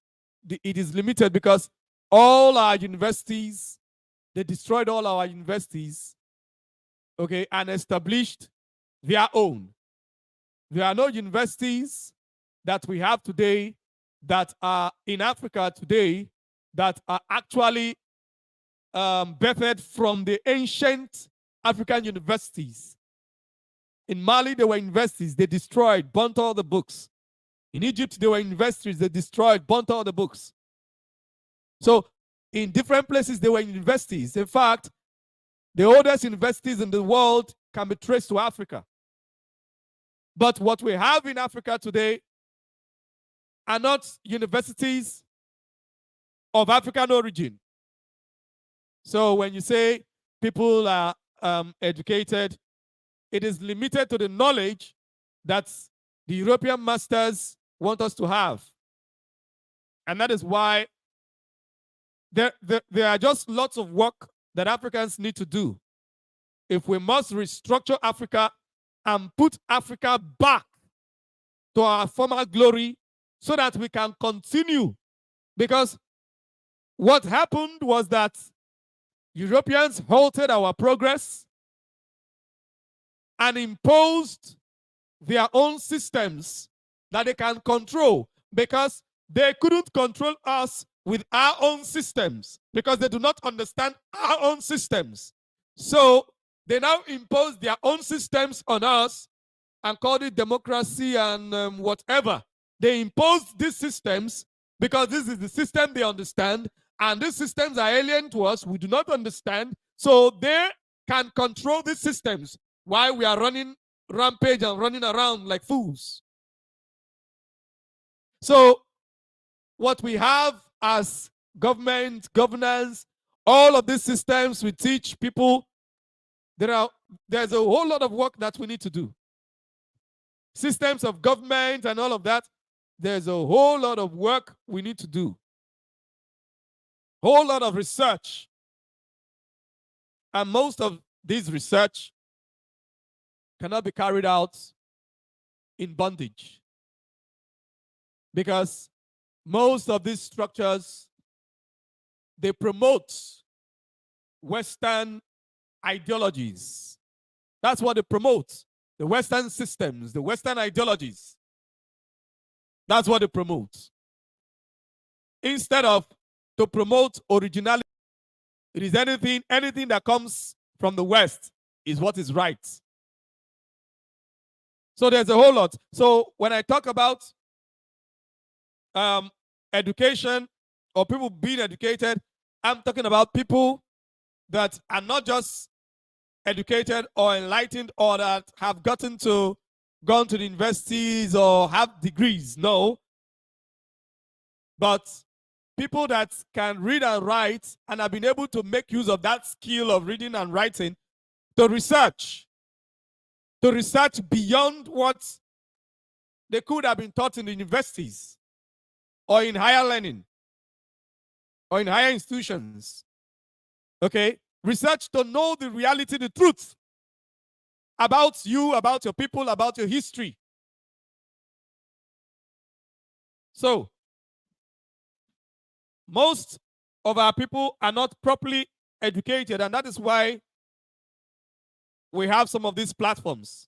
It is limited because all our universities, they destroyed all our universities, okay, and established their own. There are no universities that we have today that are in Africa today that are actually birthed from the ancient African universities. In Mali, there were universities, they destroyed, burnt all the books. In Egypt, there were universities, they destroyed, burnt all the books. So, in different places, there were universities. In fact, the oldest universities in the world can be traced to Africa. But what we have in Africa today are not universities of African origin. So when you say people are educated, it is limited to the knowledge that the European masters want us to have. And that is why there are just lots of work that Africans need to do. If we must restructure Africa and put Africa back to our former glory so that we can continue. Because what happened was that Europeans halted our progress and imposed their own systems that they can control, because they couldn't control us with our own systems because they do not understand our own systems. So they now impose their own systems on us and called it democracy and whatever. They imposed these systems because this is the system they understand, and these systems are alien to us. We do not understand. So they can control these systems while we are running rampage and running around like fools. So what we have as government, governance, all of these systems we teach people, there's a whole lot of work that we need to do. Systems of government and all of that, there's a whole lot of work we need to do. Whole lot of research. And most of this research cannot be carried out in bondage. Because most of these structures, they promote Western ideologies. That's what they promote. The Western systems, the Western ideologies. That's what they promote. Instead of to promote originality, it is anything that comes from the West is what is right. So there's a whole lot. So when I talk about education or people being educated, I'm talking about people that are not just educated or enlightened or that have gone to the universities or have degrees. No. But people that can read and write and have been able to make use of that skill of reading and writing to research beyond what they could have been taught in the universities or in higher learning or in higher institutions. Okay? Research to know the reality, the truth about you, about your people, about your history. So, most of our people are not properly educated, and that is why we have some of these platforms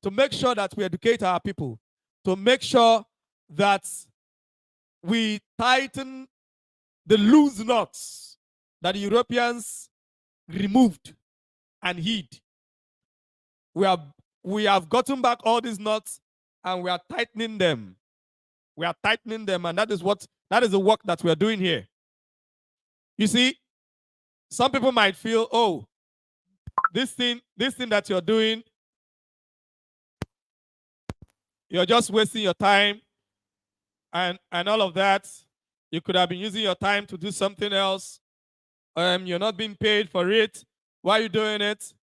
to make sure that we educate our people, to make sure that we tighten the loose knots that the Europeans removed and hid. We have gotten back all these knots and we are tightening them. We are tightening them, and that is the work that we are doing here. You see, some people might feel, oh, this thing that you're doing, you're just wasting your time and all of that. You could have been using your time to do something else. You're not being paid for it. Why are you doing it?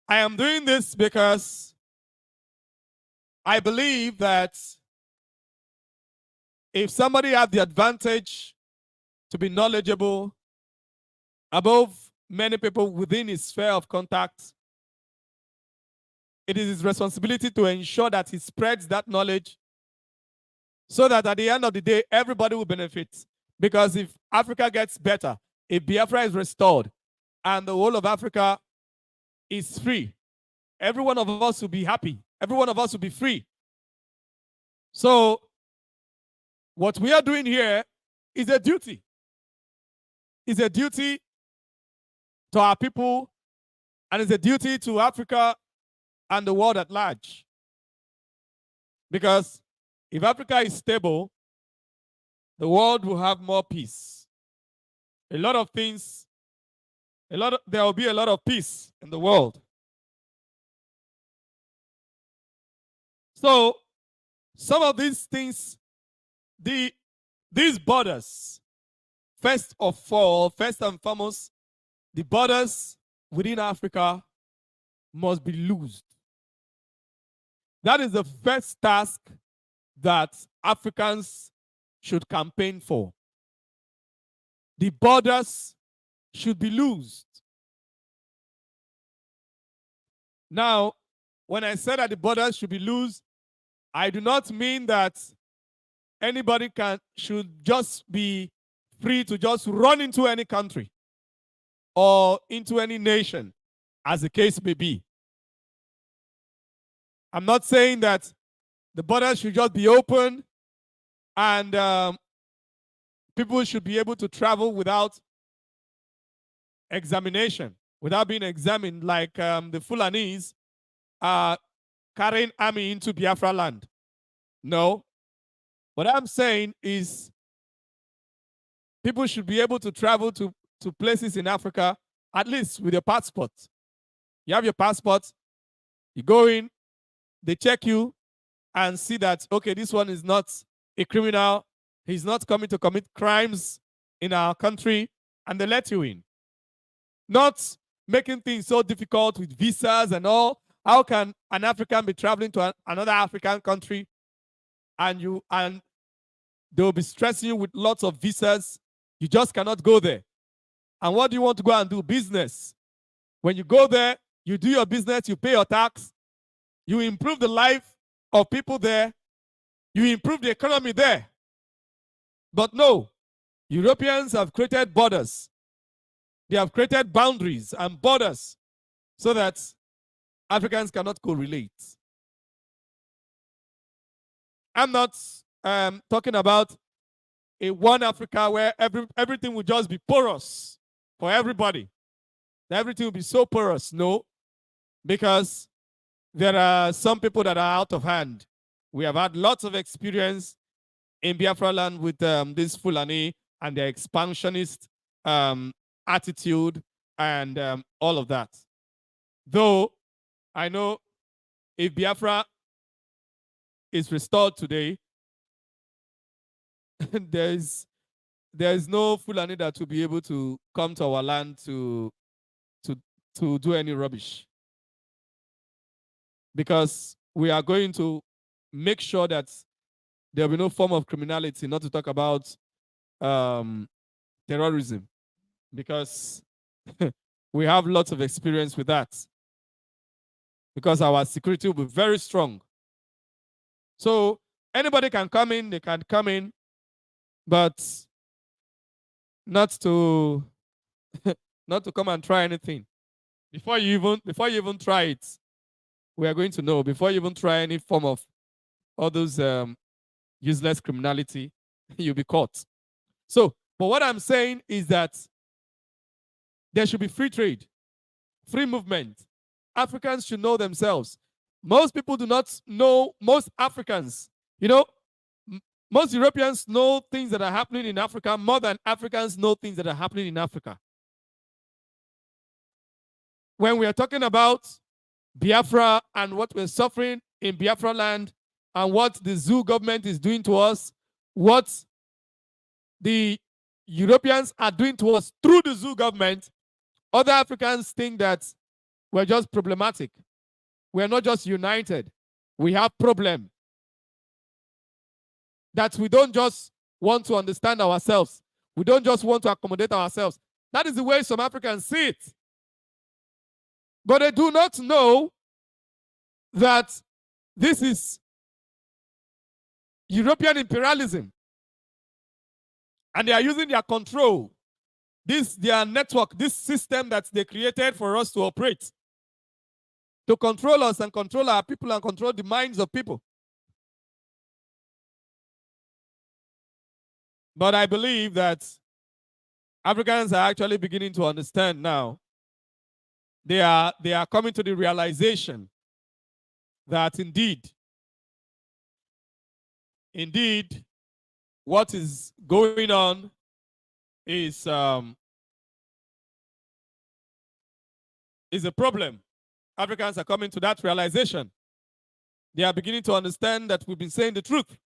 I am doing this because I believe that if somebody has the advantage to be knowledgeable above many people within his sphere of contact, it is his responsibility to ensure that he spreads that knowledge so that at the end of the day, everybody will benefit. Because if Africa gets better, if Biafra is restored, and the whole of Africa is free, every one of us will be happy. Every one of us will be free. So what we are doing here is a duty. It's a duty to our people, and it's a duty to Africa and the world at large. Because if Africa is stable, the world will have more peace. There will be a lot of peace in the world. So some of these things, these borders, first and foremost, the borders within Africa must be loosed. That is the first task that Africans should campaign for. The borders should be loosed. Now, when I say that the borders should be loosed, I do not mean that anybody should just be free to just run into any country or into any nation, as the case may be. I'm not saying that the borders should just be open and people should be able to travel without examination, without being examined like the Fulanese carrying army into Biafra land. No. What I'm saying is people should be able to travel to places in Africa, at least with your passport. You have your passport, you go in, they check you, and see that, okay, this one is not a criminal. He's not coming to commit crimes in our country, and they let you in. Not making things so difficult with visas and all. How can an African be traveling to another African country and they'll be stressing you with lots of visas? You just cannot go there. And what do you want to go and do? Business. When you go there, you do your business, you pay your tax, you improve the life of people there, you improve the economy there. But no, Europeans have created borders. They have created boundaries and borders so that Africans cannot correlate. I'm not talking about a one Africa where everything will just be porous for everybody. Everything will be so porous. No, because there are some people that are out of hand. We have had lots of experience in Biafra land with this Fulani and their expansionist attitude and all of that. Though I know if Biafra is restored today, there is no Fulani that will be able to come to our land to do any rubbish, because we are going to make sure that there will be no form of criminality, not to talk about terrorism, because we have lots of experience with that, because our security will be very strong. So anybody can come in, they can come in, but not to not to come and try anything. Before you even try it, we are going to know. Before you even try any form of all those useless criminality, you'll be caught. So, but what I'm saying is that there should be free trade, free movement. Africans should know themselves. Most people do not know, most Africans, most Europeans know things that are happening in Africa more than Africans know things that are happening in Africa. When we are talking about Biafra and what we're suffering in Biafra land and what the zoo government is doing to us, what the Europeans are doing to us through the zoo government, other Africans think that we're just problematic. We're not just united. We have problem. That we don't just want to understand ourselves. We don't just want to accommodate ourselves. That is the way some Africans see it. But they do not know that this is European imperialism. And they are using their control, their network, this system that they created for us to operate, to control us and control our people and control the minds of people. But I believe that Africans are actually beginning to understand now. They are coming to the realization that indeed, what is going on is a problem. Africans are coming to that realization. They are beginning to understand that we've been saying the truth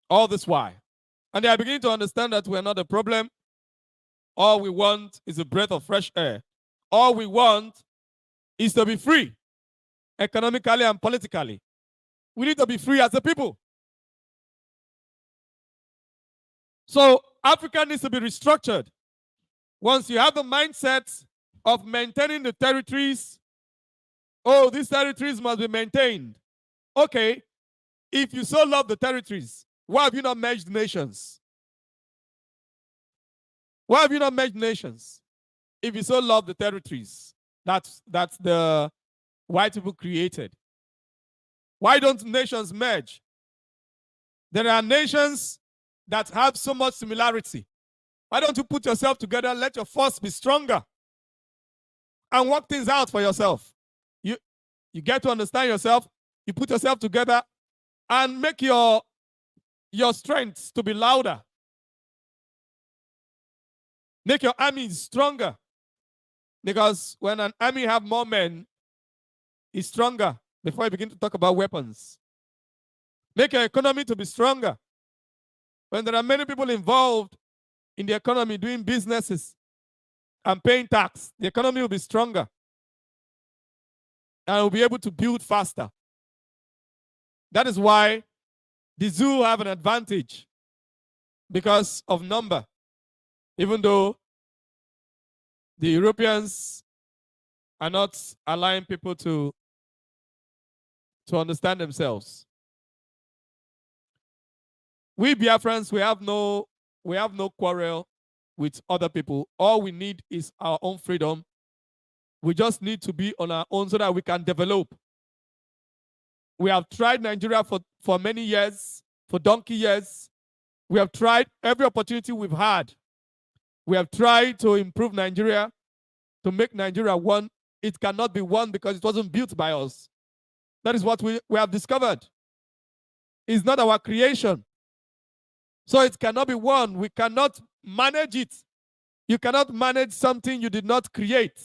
all this while. And they are beginning to understand that we're not a problem. All we want is a breath of fresh air. All we want is to be free, economically and politically. We need to be free as a people. So Africa needs to be restructured. Once you have the mindset of maintaining the territories, oh, these territories must be maintained. Okay, if you so love the territories, why have you not merged nations? Why have you not merged nations? If you so love the territories, that's the white people created. Why don't nations merge? There are nations that have so much similarity. Why don't you put yourself together, let your force be stronger, and work things out for yourself? You get to understand yourself, you put yourself together, and make your strengths to be louder. Make your army stronger. Because when an army have more men, it's stronger before you begin to talk about weapons. Make your economy to be stronger. When there are many people involved in the economy doing businesses and paying tax, the economy will be stronger and will be able to build faster. That is why the zoo have an advantage because of number, even though the Europeans are not allowing people to understand themselves. We Biafrans, we have no quarrel with other people. All we need is our own freedom. We just need to be on our own so that we can develop. We have tried Nigeria for many years, for donkey years. We have tried every opportunity we've had. We have tried to improve Nigeria, to make Nigeria one. It cannot be one because it wasn't built by us. That is what we have discovered. It's not our creation. So it cannot be one. We cannot manage it. You cannot manage something you did not create,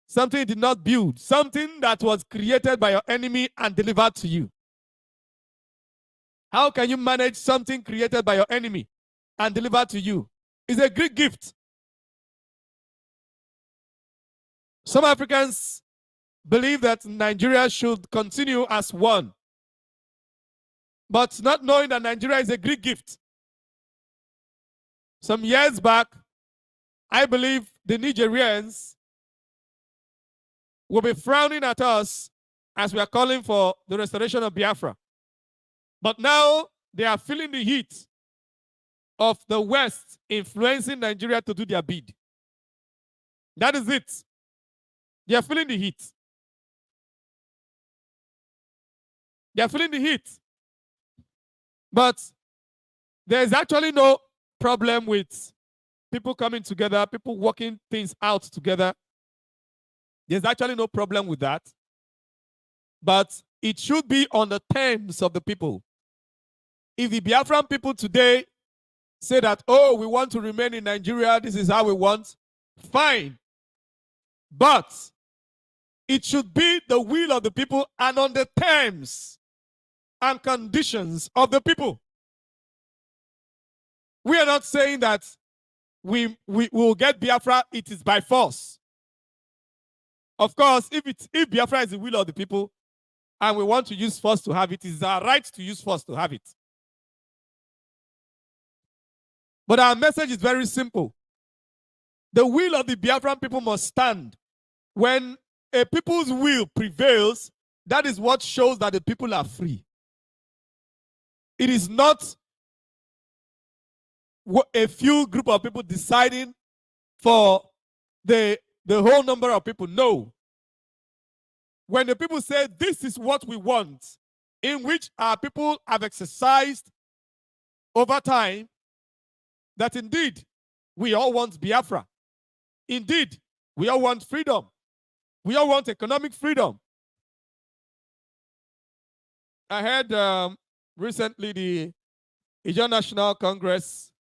something you did not build, something that was created by your enemy and delivered to you. How can you manage something created by your enemy and delivered to you? It's a great gift. Some Africans believe that Nigeria should continue as one, but not knowing that Nigeria is a Greek gift. Some years back, I believe the Nigerians will be frowning at us as we are calling for the restoration of Biafra. But now they are feeling the heat of the West influencing Nigeria to do their bid. That is it. They are feeling the heat. They are feeling the heat. But there is actually no problem with people coming together, people working things out together. There's actually no problem with that. But it should be on the terms of the people. If the Biafran people today say that, oh, we want to remain in Nigeria, this is how we want, fine. But it should be the will of the people and on the terms and conditions of the people. We are not saying that we will get Biafra, it is by force. Of course, if Biafra is the will of the people and we want to use force to have it, it is our right to use force to have it. But our message is very simple. The will of the Biafran people must stand. When a people's will prevails, that is what shows that the people are free. It is not a few group of people deciding for the whole number of people. No. When the people say this is what we want, in which our people have exercised over time, that indeed we all want Biafra. Indeed, we all want freedom. We all want economic freedom. I heard recently the Indigenous National Congress,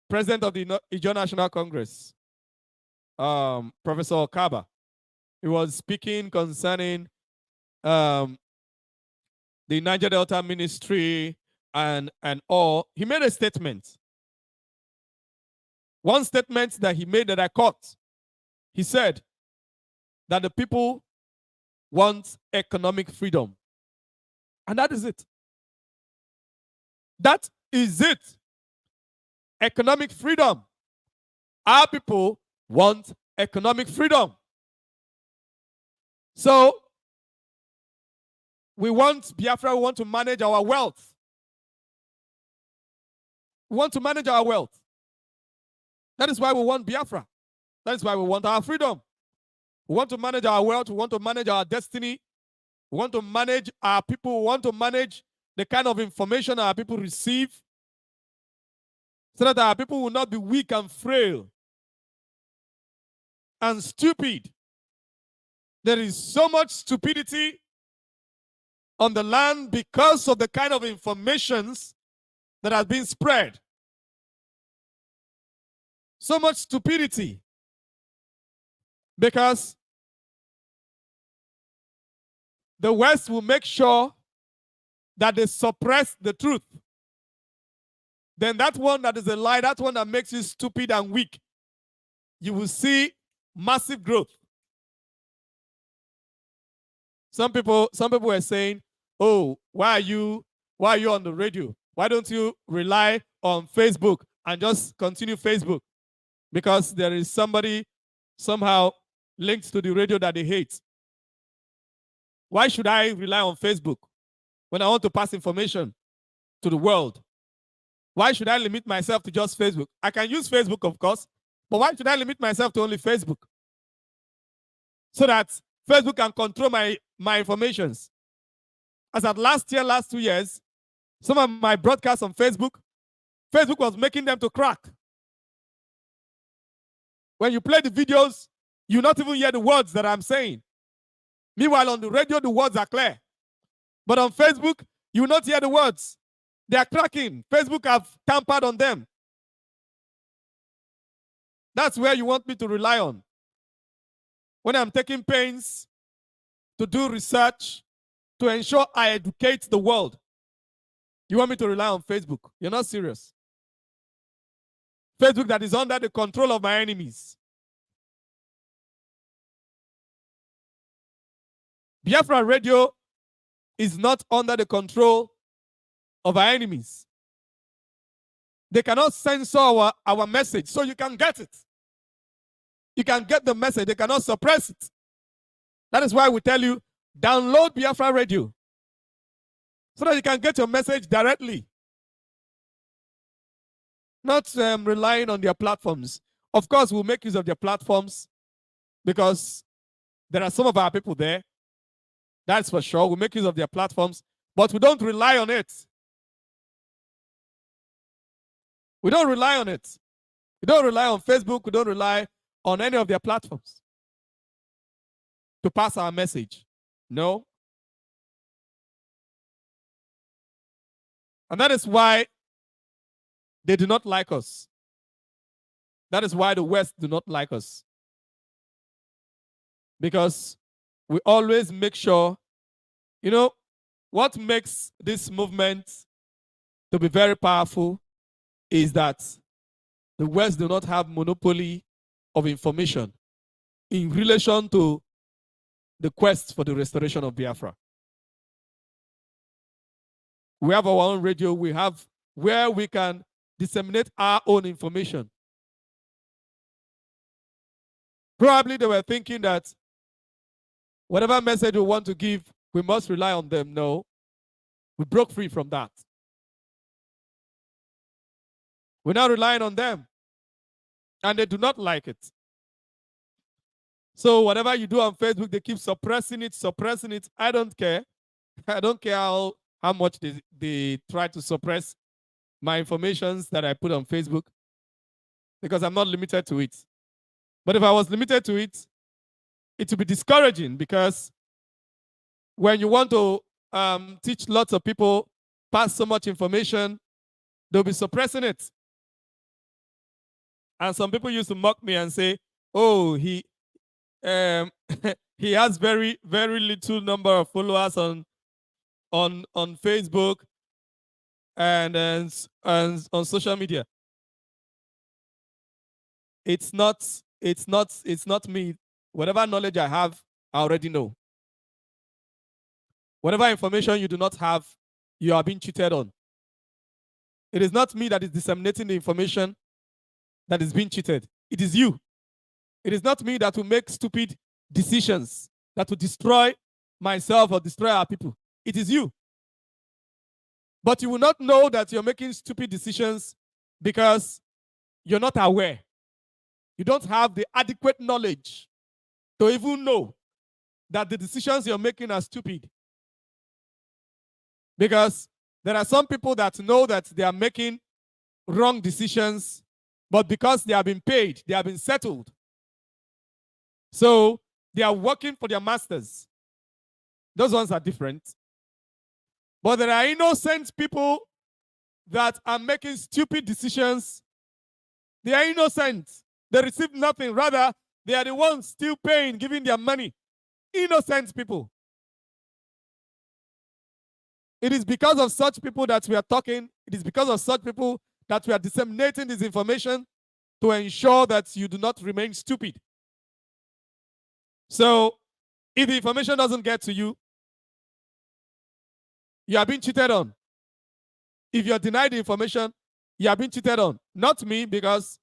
president of the Indigenous National Congress, Professor Kaba, he was speaking concerning the Niger Delta Ministry and all. He made a statement. One statement that he made that I caught. He said that the people want economic freedom. And that is it. That is it. Economic freedom. Our people want economic freedom. So, we want Biafra, we want to manage our wealth. We want to manage our wealth. That is why we want Biafra. That is why we want our freedom. We want to manage our wealth. We want to manage our destiny. We want to manage our people. We want to manage the kind of information our people receive so that our people will not be weak and frail and stupid. There is so much stupidity on the land because of the kind of informations that has been spread. So much stupidity because the West will make sure that they suppress the truth, then that one that is a lie, that one that makes you stupid and weak, you will see massive growth. Some people were saying, oh, why are you on the radio? Why don't you rely on Facebook and just continue Facebook? Because there is somebody somehow linked to the radio that they hate. Why should I rely on Facebook when I want to pass information to the world? Why should I limit myself to just Facebook? I can use Facebook, of course, but why should I limit myself to only Facebook? So that Facebook can control my informations. As at last 2 years, some of my broadcasts on Facebook was making them to crack. When you play the videos, you not even hear the words that I'm saying. Meanwhile, on the radio, the words are clear. But on Facebook, you will not hear the words. They are cracking. Facebook have tampered on them. That's where you want me to rely on. When I'm taking pains to do research to ensure I educate the world, you want me to rely on Facebook? You're not serious. Facebook that is under the control of my enemies. Biafra Radio is not under the control of our enemies. They cannot censor our message, so you can get it. You can get the message. They cannot suppress it. That is why we tell you, download Biafra Radio so that you can get your message directly. Not relying on their platforms. Of course, we'll make use of their platforms because there are some of our people there. That's for sure. We'll make use of their platforms, but we don't rely on it. We don't rely on it. We don't rely on Facebook. We don't rely on any of their platforms to pass our message. No. And that is why they do not like us. That is why the West do not like us. Because we always make sure, you know, what makes this movement to be very powerful is that the West do not have monopoly of information in relation to the quest for the restoration of Biafra. We have our own radio. We have where we can disseminate our own information. Probably they were thinking that whatever message we want to give, we must rely on them. No, we broke free from that. We're not relying on them. And they do not like it. So whatever you do on Facebook, they keep suppressing it. I don't care. I don't care how much they try to suppress my informations that I put on Facebook because I'm not limited to it. But if I was limited to it, it would be discouraging because when you want to teach lots of people, pass so much information, they'll be suppressing it. And some people used to mock me and say, oh, he has very, very little number of followers on Facebook and on social media. It's not me. Whatever knowledge I have, I already know. Whatever information you do not have, you are being cheated on. It is not me that is disseminating the information that is being cheated. It is you. It is not me that will make stupid decisions that will destroy myself or destroy our people. It is you. But you will not know that you're making stupid decisions because you're not aware. You don't have the adequate knowledge to even know that the decisions you're making are stupid. Because there are some people that know that they are making wrong decisions, but because they have been paid, they have been settled. So they are working for their masters. Those ones are different. But there are innocent people that are making stupid decisions. They are innocent. They receive nothing. Rather, they are the ones still paying, giving their money. Innocent people. It is because of such people that we are talking. It is because of such people that we are disseminating this information to ensure that you do not remain stupid. So if the information doesn't get to you, you are being cheated on. If you're denied the information, you are being cheated on. Not me, because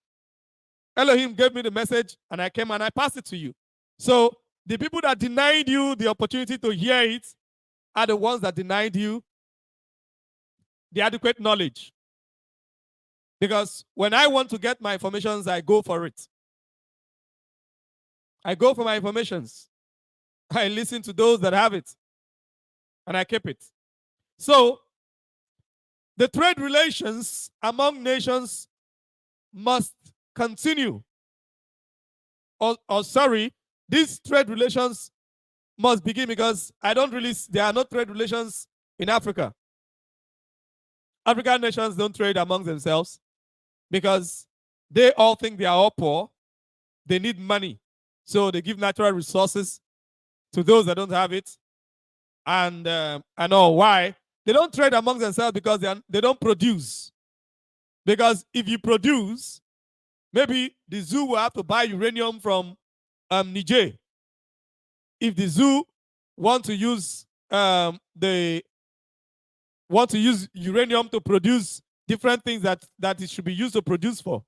Elohim gave me the message and I came and I passed it to you. So the people that denied you the opportunity to hear it are the ones that denied you the adequate knowledge. Because when I want to get my informations, I go for it. I go for my informations. I listen to those that have it. And I keep it. So the trade relations among nations must continue. Or sorry, these trade relations must begin, because there are no trade relations in Africa. African nations don't trade among themselves because they all think they are all poor. They need money. So they give natural resources to those that don't have it. And I know why. They don't trade among themselves because they don't produce. Because if you produce, maybe the zoo will have to buy uranium from Niger. If the zoo want to use uranium to produce different things that it should be used to produce for.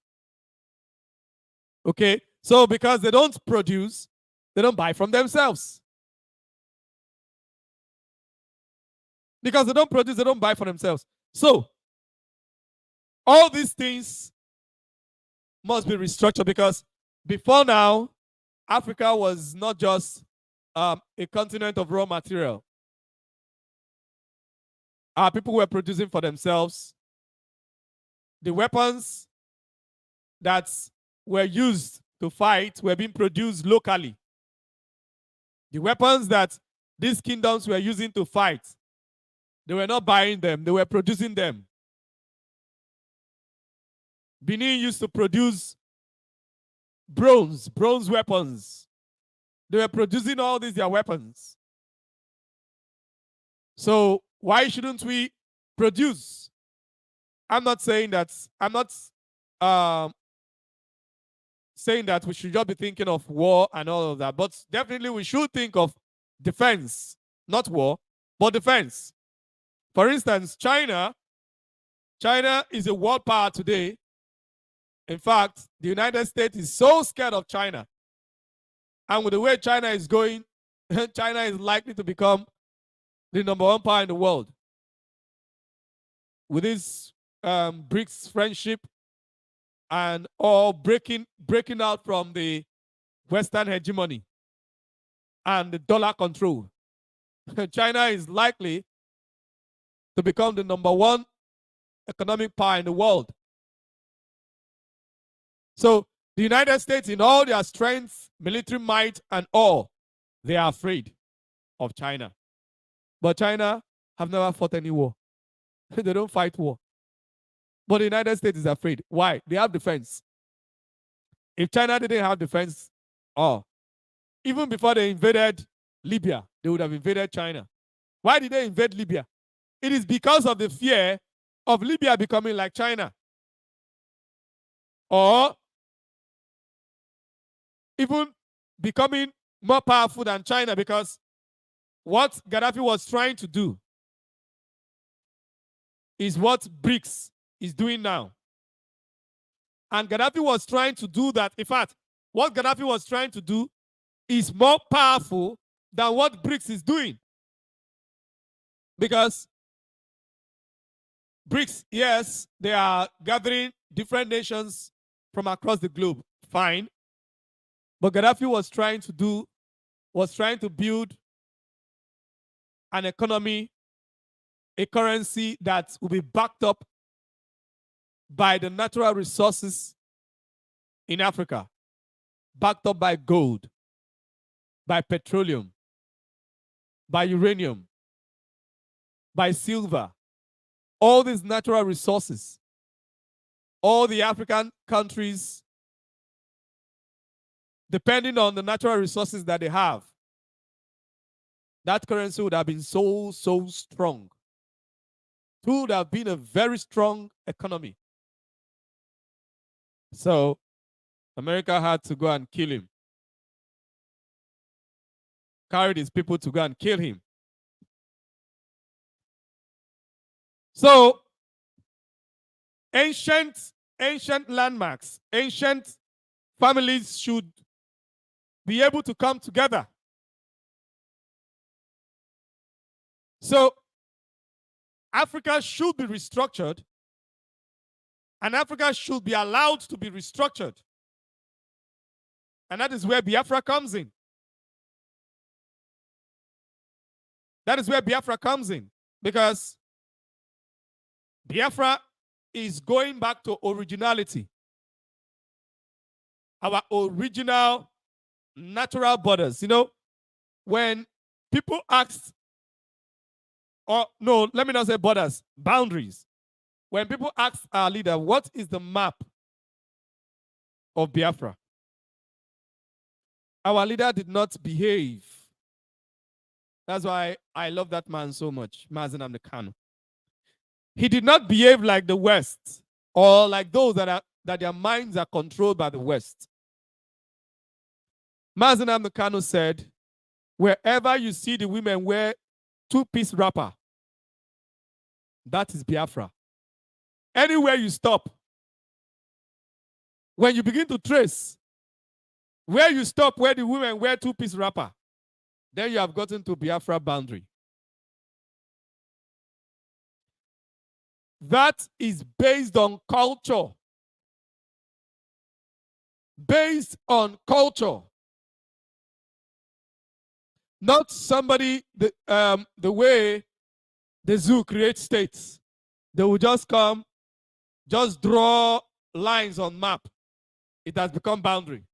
Okay, so because they don't produce, they don't buy from themselves. Because they don't produce, they don't buy for themselves. So all these things must be restructured, because before now, Africa was not just a continent of raw material. Our people were producing for themselves. The weapons that were used to fight were being produced locally. The weapons that these kingdoms were using to fight, they were not buying them, they were producing them. Benin used to produce bronze weapons. They were producing all these their weapons. So why shouldn't we produce? I'm not saying that we should just be thinking of war and all of that, but definitely we should think of defense, not war, but defense. For instance, China is a world power today. In fact, the United States is so scared of China. And with the way China is going, China is likely to become the #1 power in the world. With this BRICS friendship and all breaking out from the Western hegemony and the dollar control, China is likely to become the #1 economic power in the world. So the United States, in all their strength, military might, and all, they are afraid of China. But China have never fought any war. They don't fight war. But the United States is afraid. Why? They have defense. If China didn't have defense, even before they invaded Libya, they would have invaded China. Why did they invade Libya? It is because of the fear of Libya becoming like China. Or even becoming more powerful than China, because what Gaddafi was trying to do is what BRICS is doing now. And Gaddafi was trying to do that. In fact, what Gaddafi was trying to do is more powerful than what BRICS is doing. Because BRICS, yes, they are gathering different nations from across the globe. Fine. But Gaddafi was trying to build an economy, a currency that will be backed up by the natural resources in Africa, backed up by gold, by petroleum, by uranium, by silver, all these natural resources. All the African countries, depending on the natural resources that they have, that currency would have been so strong. would have been a very strong economy. So America had to go and kill him. Carried his people to go and kill him. So ancient landmarks, ancient families should be able to come together. So Africa should be restructured, and Africa should be allowed to be restructured. And that is where Biafra comes in. That is where Biafra comes in, because Biafra is going back to originality. Our original natural borders. You know, when people ask, or no, let me not say borders, boundaries. When people ask our leader, what is the map of Biafra? Our leader did not behave. That's why I love that man so much, Mazi Kanu. He did not behave like the West, or like those that their minds are controlled by the West. Mazi Kanu said, wherever you see the women wear two-piece wrapper, that is Biafra. Anywhere you stop, when you begin to trace where you stop, where the women wear two-piece wrapper, then you have gotten to Biafra boundary. That is based on culture. Based on culture. Not somebody, the way the zoo creates states. They will just come, just draw lines on map. It has become boundary.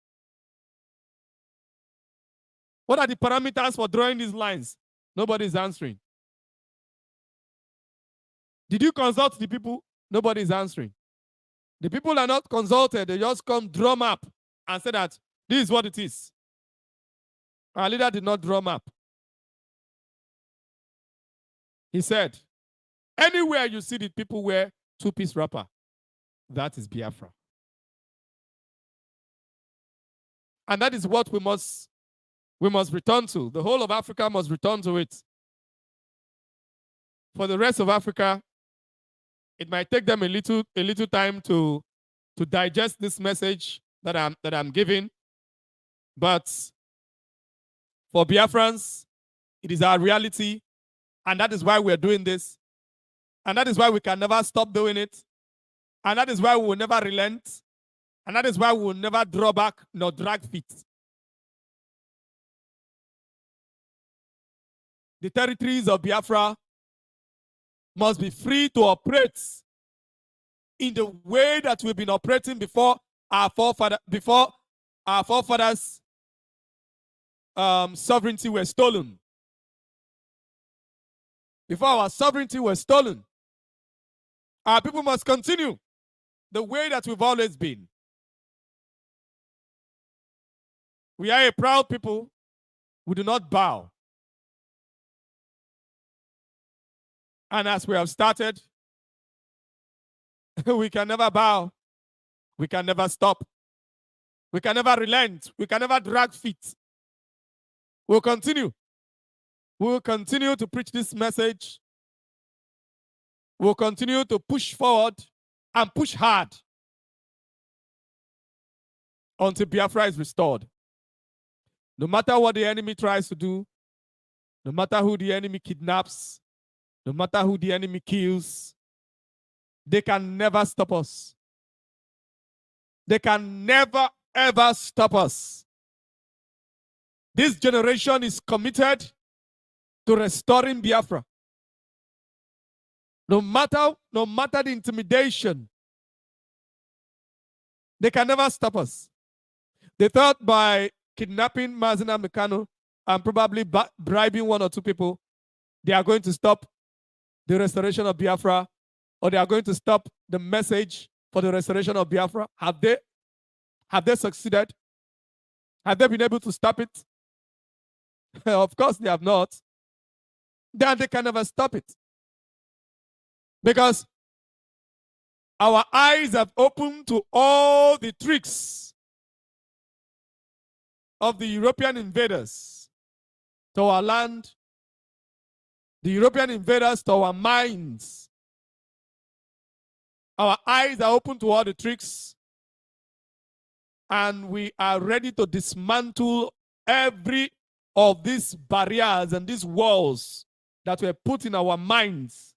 What are the parameters for drawing these lines? Nobody is answering. Did you consult the people? Nobody is answering. The people are not consulted. They just come draw map and say that this is what it is. Our leader did not draw map. He said, anywhere you see the people wear two-piece wrapper, that is Biafra. And that is what we must return to. The whole of Africa must return to it. For the rest of Africa, it might take them a little time to digest this message that I'm giving. But for Biafrans, it is our reality, and that is why we're doing this. And that is why we can never stop doing it. And that is why we will never relent. And that is why we will never draw back nor drag feet. The territories of Biafra must be free to operate in the way that we've been operating before our forefathers' sovereignty was stolen. Before our sovereignty was stolen, our people must continue the way that we've always been. We are a proud people. We do not bow. And as we have started, we can never bow. We can never stop. We can never relent. We can never drag feet. We'll continue. We'll continue to preach this message. We'll continue to push forward and push hard until Biafra is restored. No matter what the enemy tries to do, no matter who the enemy kidnaps, no matter who the enemy kills, they can never stop us. They can never, ever stop us. This generation is committed to restoring Biafra. No matter the intimidation, they can never stop us. They thought by kidnapping Mazi Kanu and probably bribing one or two people, they are going to stop the restoration of Biafra, or they are going to stop the message for the restoration of Biafra. Have they succeeded? Have they been able to stop it? Of course they have not. Then they can never stop it. Because our eyes have opened to all the tricks of the European invaders to our land, the European invaders to our minds. Our eyes are open to all the tricks, and we are ready to dismantle every of these barriers and these walls that were put in our minds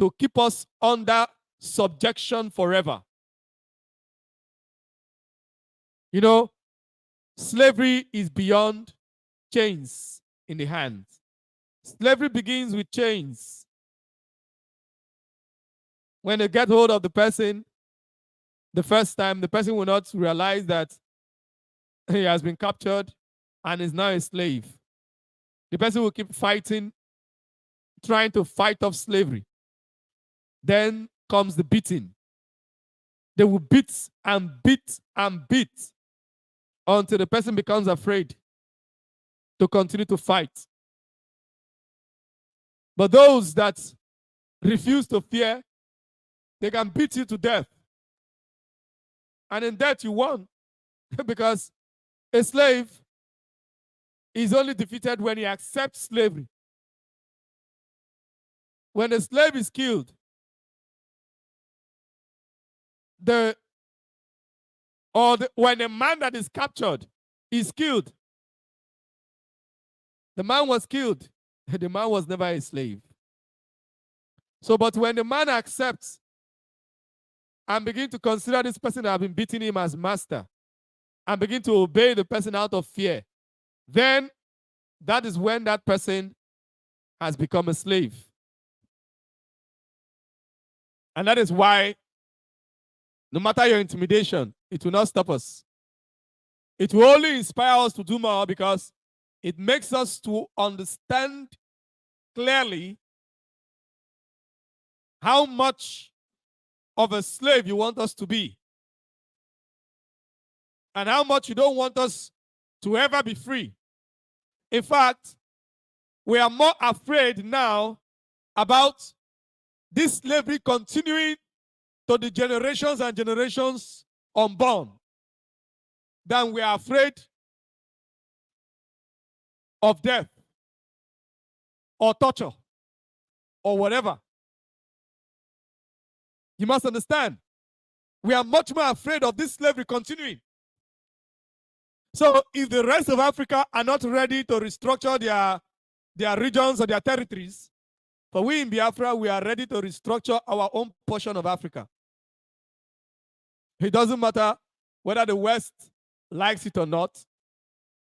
to keep us under subjection forever. You know, slavery is beyond chains in the hands. Slavery begins with chains. When they get hold of the person the first time, the person will not realize that he has been captured and is now a slave. The person will keep fighting, trying to fight off slavery. Then comes the beating. They will beat and beat and beat until the person becomes afraid to continue to fight. But those that refuse to fear, they can beat you to death. And in death you won. Because a slave is only defeated when he accepts slavery. When a slave is killed, when a man that is captured is killed, the man was killed. The man was never a slave. So, but when the man accepts and begin to consider this person that has been beating him as master and begin to obey the person out of fear, then that is when that person has become a slave. And that is why, no matter your intimidation, it will not stop us. It will only inspire us to do more, because it makes us to understand clearly how much of a slave you want us to be, and how much you don't want us to ever be free. In fact, we are more afraid now about this slavery continuing to the generations and generations unborn than we are afraid of death or torture or whatever. You must understand, we are much more afraid of this slavery continuing. So if the rest of Africa are not ready to restructure their regions or their territories, for we in Biafra, we are ready to restructure our own portion of Africa. It doesn't matter whether the West likes it or not.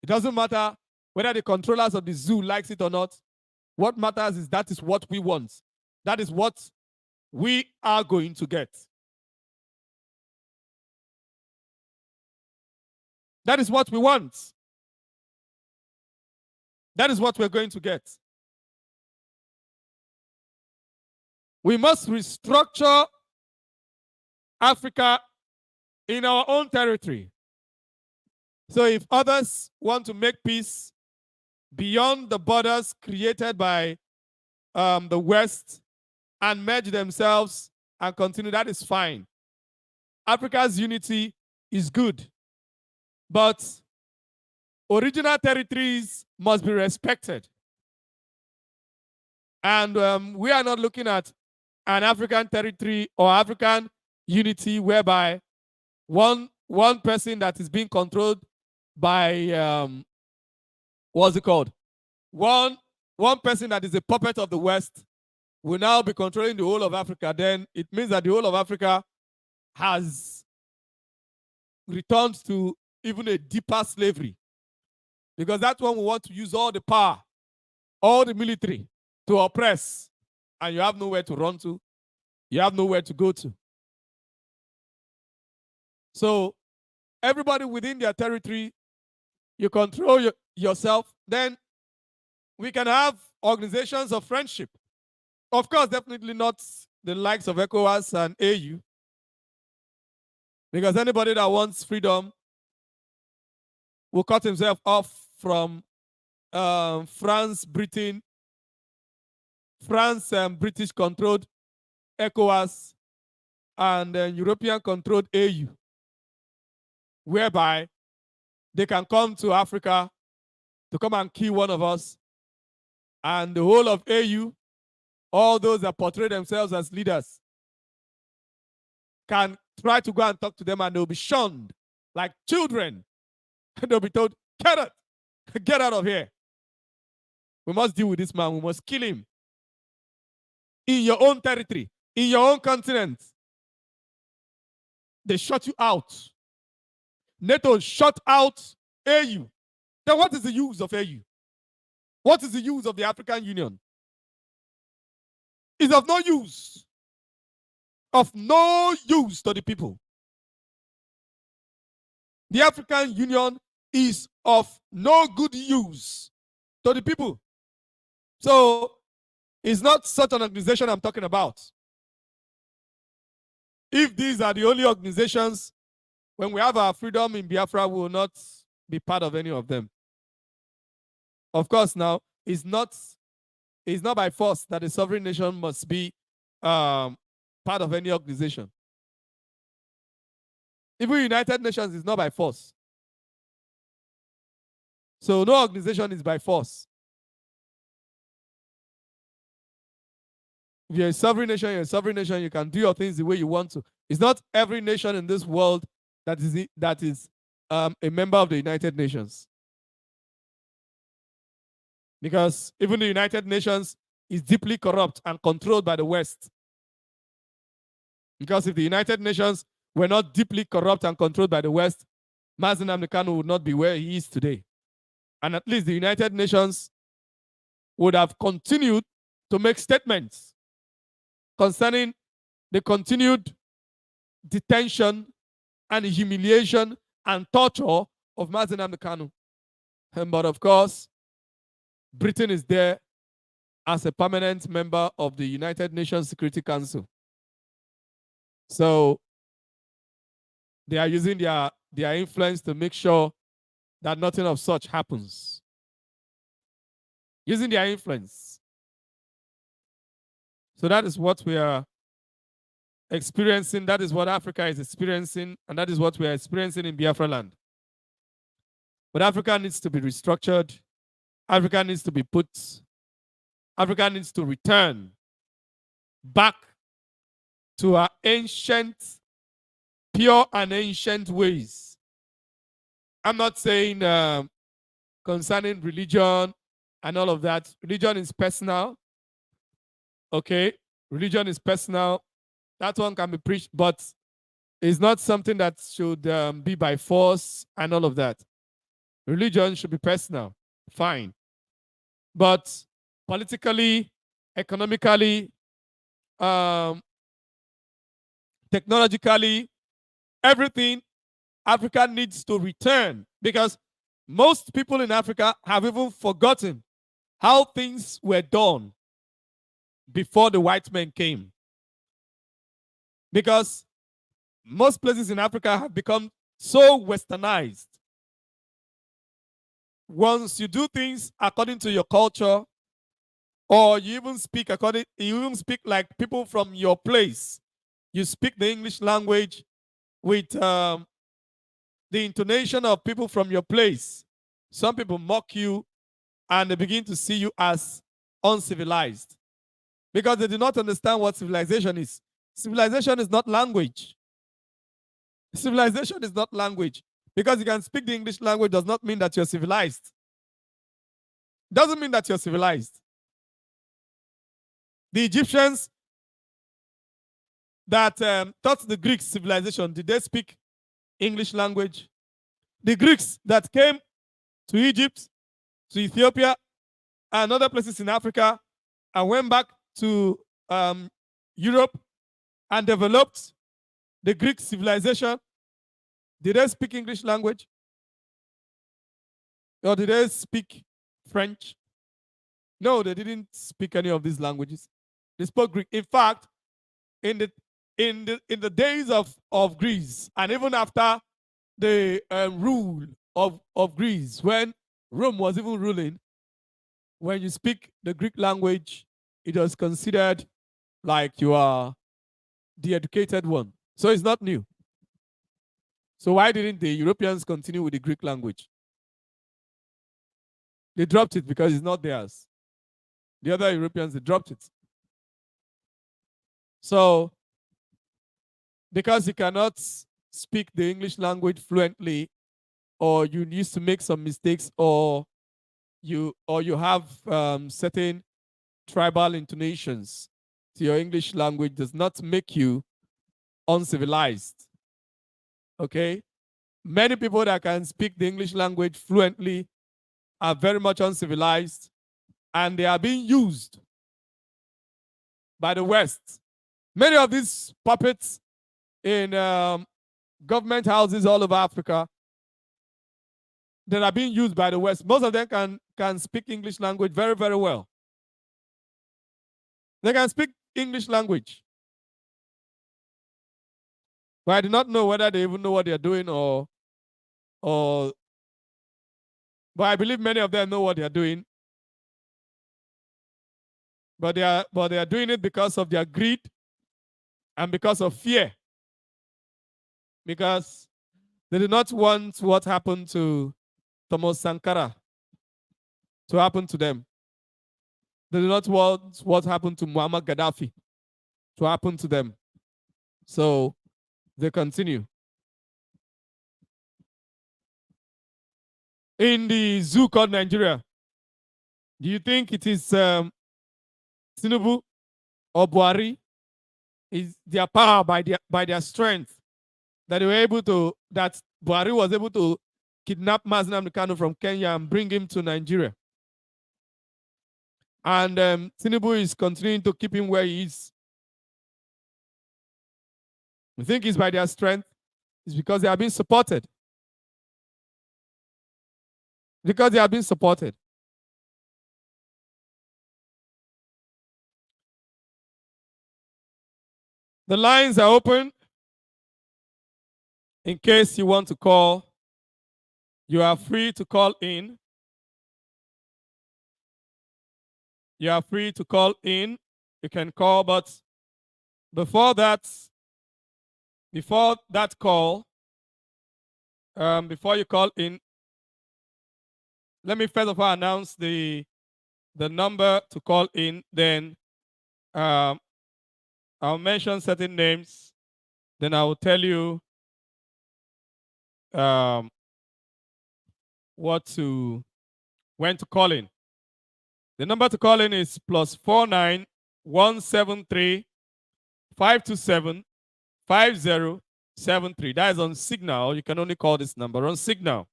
It doesn't matter whether the controllers of the zoo likes it or not. What matters is that is what we want. That is what we are going to get. That is what we want. That is what we're going to get. We must restructure Africa in our own territory. So if others want to make peace beyond the borders created by the West and merge themselves and continue, that is fine. Africa's unity is good, but original territories must be respected. And we are not looking at an African territory or African unity whereby one person that is being controlled by what's it called? One person that is a puppet of the West will now be controlling the whole of Africa. Then it means that the whole of Africa has returned to even a deeper slavery, because that one will want to use all the power, all the military to oppress, and you have nowhere to run to, you have nowhere to go to. So everybody within their territory, you control yourself, then we can have organizations of friendship. Of course, definitely not the likes of ECOWAS and AU, because anybody that wants freedom will cut himself off from France, Britain, British controlled ECOWAS and European-controlled AU, whereby they can come to Africa to come and kill one of us, and the whole of AU, all those that portray themselves as leaders, can try to go and talk to them, and they'll be shunned like children. They'll be told, get out of here. We must deal with this man. We must kill him. In your own territory, in your own continent, they shut you out. NATO shut out AU. Then what is the use of AU? What is the use of the African Union? It's of no use. Of no use to the people. The African Union is of no good use to the people. So it's not such an organization I'm talking about. If these are the only organizations, when we have our freedom in Biafra, we will not be part of any of them. Of course, now, it's not by force that a sovereign nation must be part of any organization. Even United Nations is not by force. So no organization is by force. If you're a sovereign nation, you're a sovereign nation, you can do your things the way you want to. It's not every nation in this world that is a member of the United Nations. Because even the United Nations is deeply corrupt and controlled by the West. Because if the United Nations were not deeply corrupt and controlled by the West, Mazi Nnamdi Kanu would not be where he is today. And at least the United Nations would have continued to make statements concerning the continued detention and humiliation and torture of Mazi Nnamdi Kanu. But of course, Britain is there as a permanent member of the United Nations Security Council. So they are using their influence to make sure that nothing of such happens. Using their influence. So that is what we are experiencing. That is what Africa is experiencing. And that is what we are experiencing in Biafra land. But Africa needs to be restructured. Africa needs to be put. Africa needs to return back to our ancient, pure and ancient ways. I'm not saying concerning religion and all of that. Religion is personal. Okay, religion is personal. That one can be preached, but it's not something that should be by force and all of that. Religion should be personal, fine. But politically, economically, technologically, everything, Africa needs to return, because most people in Africa have even forgotten how things were done before the white men came. Because most places in Africa have become so westernized. Once you do things according to your culture, or you even speak like people from your place, you speak the English language with the intonation of people from your place, some people mock you and they begin to see you as uncivilized because they do not understand what civilization is. Civilization is not language. Civilization is not language. Because you can speak the English language does not mean that you're civilized. Doesn't mean that you're civilized. The Egyptians that taught the Greeks civilization, did they speak English language? The Greeks that came to Egypt, to Ethiopia, and other places in Africa, and went back to Europe and developed the Greek civilization, did they speak English language? Or did they speak French? No, they didn't speak any of these languages. They spoke Greek. In fact, in the days of Greece, and even after the rule of Greece, when Rome was even ruling, when you speak the Greek language, it was considered like you are the educated one. So it's not new. So why didn't the Europeans continue with the Greek language? They dropped it because it's not theirs. The other Europeans, they dropped it. So because you cannot speak the English language fluently, or you used to make some mistakes, or you have certain tribal intonations to your English language, does not make you uncivilized. Okay? Many people that can speak the English language fluently are very much uncivilized, and they are being used by the West. Many of these puppets in government houses all over Africa that are being used by the West, most of them can speak English language very, very well. They can speak English language. But I do not know whether they even know what they're doing or but I believe many of them know what they're doing. But they are doing it because of their greed and because of fear. Because they do not want what happened to Thomas Sankara to happen to them. They do not want what happened to Muammar Gaddafi to happen to them. So they continue. In the zoo called Nigeria, do you think it is Tinubu or Buhari? Is their power by their strength that they were able to, that Buhari was able to kidnap Mazi Nnamdi Kanu from Kenya and bring him to Nigeria? And Tinubu is continuing to keep him where he is. You think it's by their strength? It's because they have been supported. Because they have been supported. The lines are open. In case you want to call, you are free to call in. You are free to call in. You can call, but before that call, before you call in, let me first of all announce the number to call in. Then I'll mention certain names. Then I will tell you when to call in. The number to call in is +49 173 527 5073. That is on Signal. You can only call this number on Signal.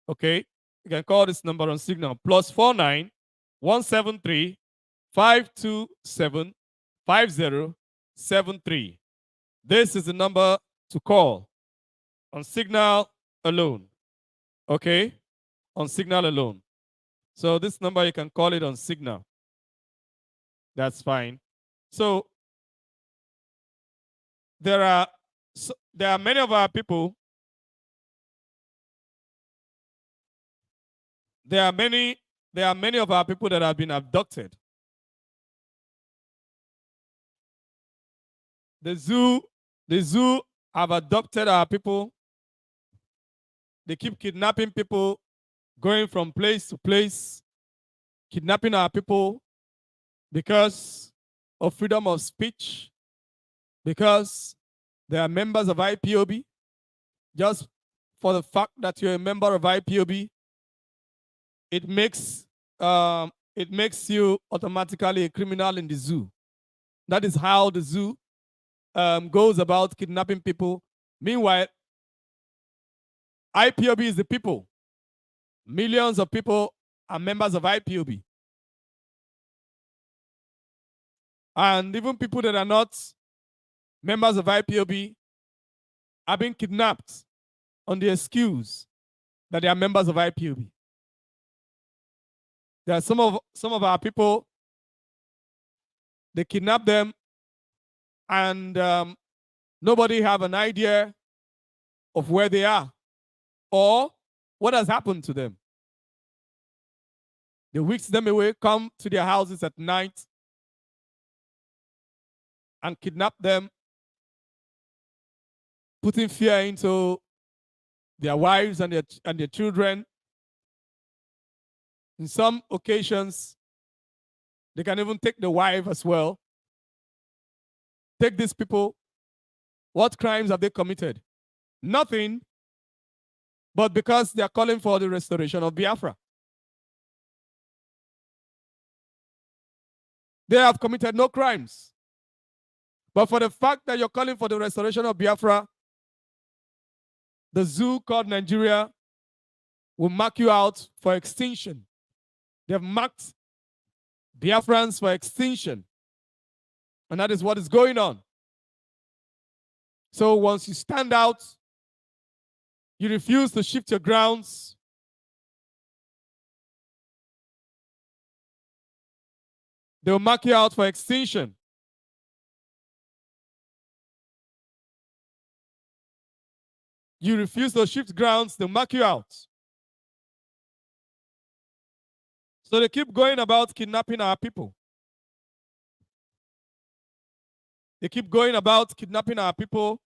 Okay? You can call this number on Signal. +49 173 527 5073. This is the number to call on Signal alone. Okay? On Signal alone. So this number, you can call it on Signal. That's fine. So there are many of our people. There are many of our people that have been abducted. The zoo have adopted our people. They keep kidnapping people, going from place to place, kidnapping our people because of freedom of speech, because they are members of IPOB. Just for the fact that you're a member of IPOB, it makes you automatically a criminal in the zoo. That is how the zoo goes about kidnapping people. Meanwhile, IPOB is the people. Millions of people are members of IPOB. And even people that are not members of IPOB are being kidnapped on the excuse that they are members of IPOB. There are some of our people, they kidnap them, and nobody have an idea of where they are or what has happened to them. They whisk them away, come to their houses at night and kidnap them putting fear into their wives and their children. In some occasions, they can even take the wife as well. Take these people. What crimes have they committed? Nothing, but because they are calling for the restoration of Biafra. They have committed no crimes. But for the fact that you're calling for the restoration of Biafra, the zoo called Nigeria will mark you out for extinction. They have marked Biafrans for extinction. And that is what is going on. So once you stand out, you refuse to shift your grounds, they will mark you out for extinction. You refuse to shift grounds, they'll mark you out. So they keep going about kidnapping our people. They keep going about kidnapping our people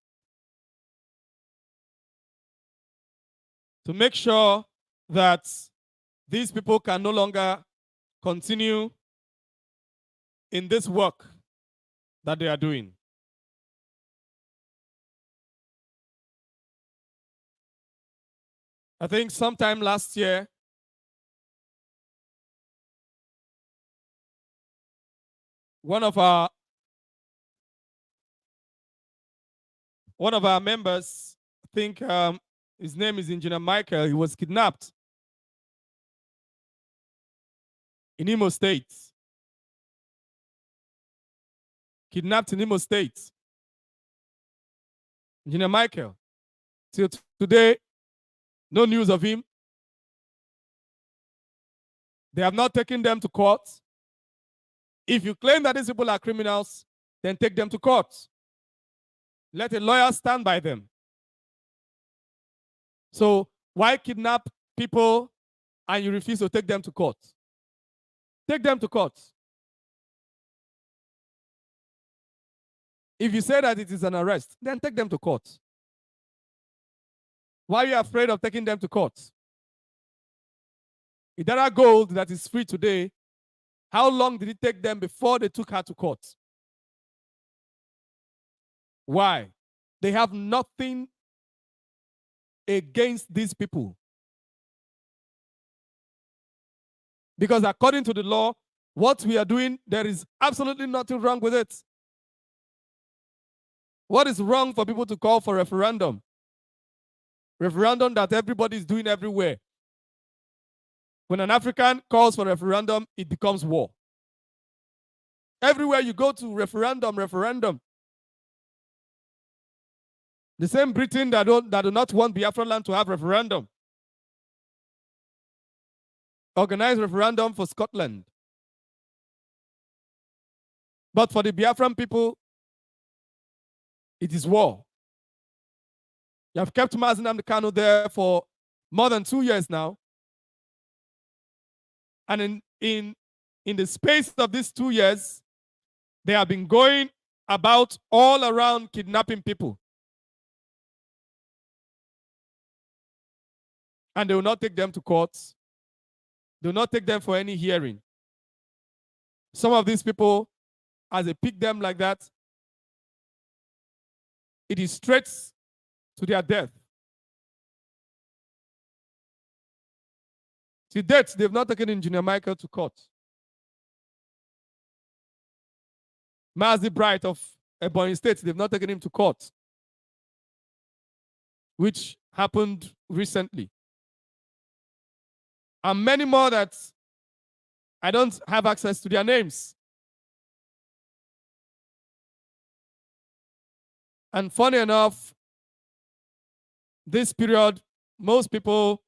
to make sure that these people can no longer continue in this work that they are doing. I think sometime last year, one of our members, I think his name is Engineer Michael, he was kidnapped in Imo State. Kidnapped in Imo State. Engineer Michael. Till today, no news of him. They have not taken them to court. If you claim that these people are criminals, then take them to court. Let a lawyer stand by them. So why kidnap people and you refuse to take them to court? Take them to court. If you say that it is an arrest, then take them to court. Why are you afraid of taking them to court? Idara Gold that is free today, how long did it take them before they took her to court? Why? They have nothing against these people. Because according to the law, what we are doing, there is absolutely nothing wrong with it. What is wrong for people to call for referendum? Referendum that everybody is doing everywhere. When an African calls for referendum, it becomes war. Everywhere you go to, referendum. The same Britain that do not want Biafra land to have referendum. Organize referendum for Scotland. But for the Biafran people, it is war. You have kept Mazi Nnamdi Kanu there for more than 2 years now. And in the space of these 2 years, they have been going about all around kidnapping people. And they will not take them to courts. They will not take them for any hearing. Some of these people, as they pick them like that, it is straight to their death. To date, they've not taken Engineer Michael to court. Mazi Bright of Ebonyi State, they've not taken him to court, which happened recently. And many more that I don't have access to their names. And funny enough, this period, most people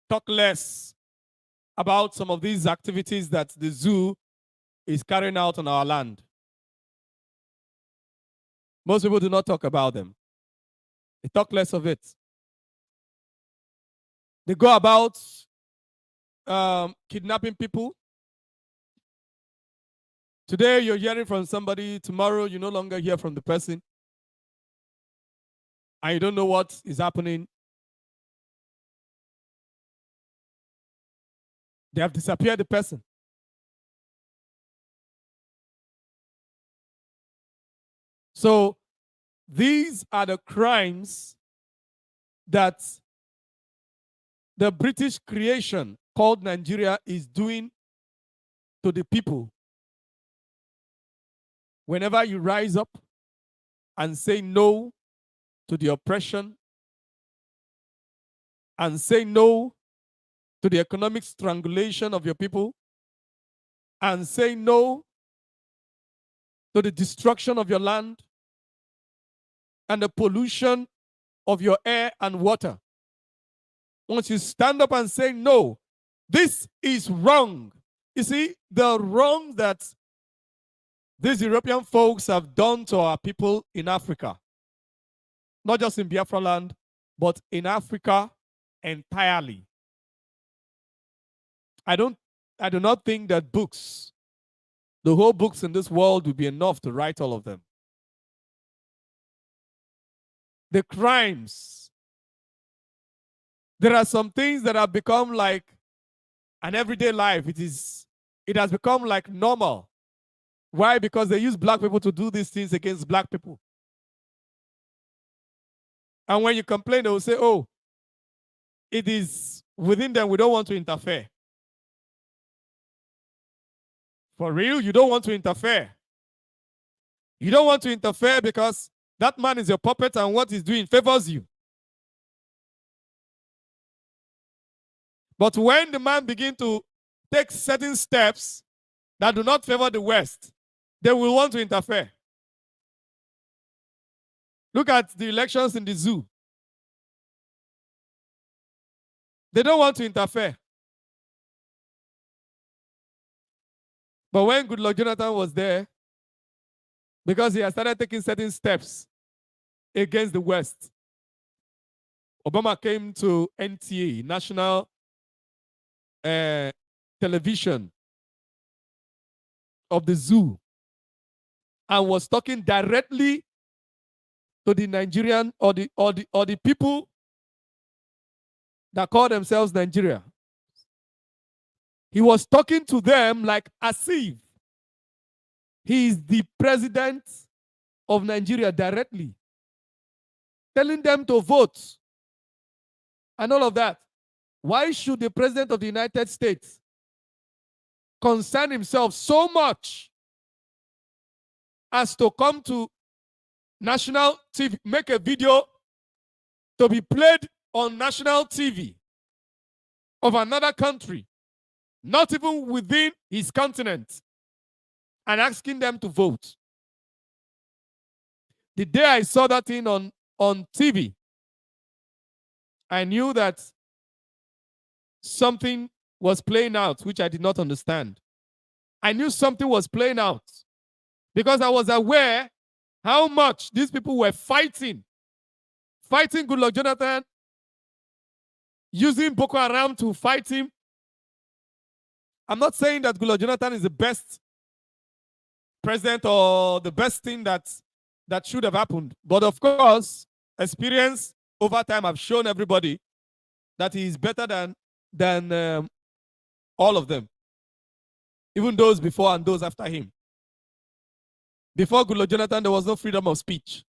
talk less about some of these activities that the zoo is carrying out on our land. Most people do not talk about them. They talk less of it. They go about kidnapping people. Today you're hearing from somebody, tomorrow you no longer hear from the person. and you don't know what is happening, they have disappeared the person. So these are the crimes that the British creation called Nigeria is doing to the people. Whenever you rise up and say no to the oppression and say no to the economic strangulation of your people and say no to the destruction of your land and the pollution of your air and water. Once you stand up and say, no, this is wrong. You see, the wrong that these European folks have done to our people in Africa, not just in Biafra land, but in Africa entirely. I do not think that books, the whole books in this world, will be enough to write all of them. The crimes. There are some things that have become like an everyday life. It has become like normal. Why? Because they use black people to do these things against black people. And when you complain, they will say, oh, it is within them, we don't want to interfere. For real, you don't want to interfere. You don't want to interfere because that man is your puppet and what he's doing favors you. But when the man begins to take certain steps that do not favor the West, they will want to interfere. Look at the elections in the zoo. They don't want to interfere. But when Goodluck Jonathan was there, because he had started taking certain steps against the West, Obama came to NTA, National Television of the zoo, and was talking directly to the Nigerian or the people that call themselves Nigeria. He was talking to them like as if he is the president of Nigeria directly, telling them to vote and all of that. Why should the president of the United States concern himself so much as to come to national TV, make a video to be played on national TV of another country, not even within his continent, and asking them to vote? The day I saw that thing on TV, I knew that something was playing out, which I did not understand. I knew something was playing out because I was aware how much these people were fighting Goodluck Jonathan, using Boko Haram to fight him. I'm not saying that Goodluck Jonathan is the best president or the best thing that should have happened. But of course, experience over time have shown everybody that he is better than all of them, even those before and those after him. Before Goodluck Jonathan, there was no freedom of speech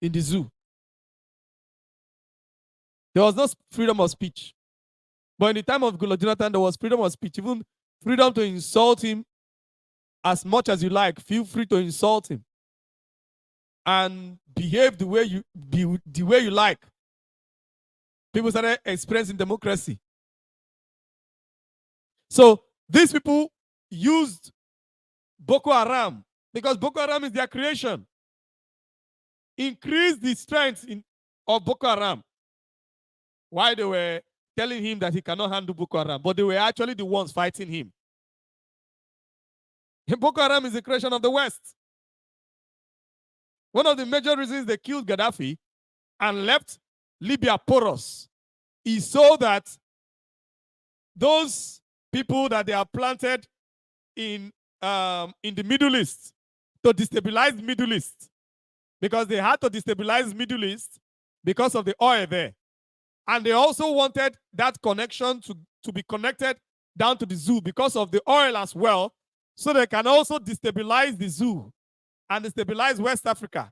in the zoo. There was no freedom of speech. But in the time of Goodluck Jonathan, there was freedom of speech, even freedom to insult him as much as you like. Feel free to insult him and behave the way you like. People started experiencing democracy. So these people used Boko Haram because Boko Haram is their creation. Increased the strength of Boko Haram. Why they were telling him that he cannot handle Boko Haram, but they were actually the ones fighting him. Boko Haram is the creation of the West. One of the major reasons they killed Gaddafi and left Libya porous is so that those people that they have planted in the Middle East to destabilize the Middle East, because they had to destabilize the Middle East because of the oil there. And they also wanted that connection to be connected down to the zoo because of the oil as well, so they can also destabilize the zoo and destabilize West Africa.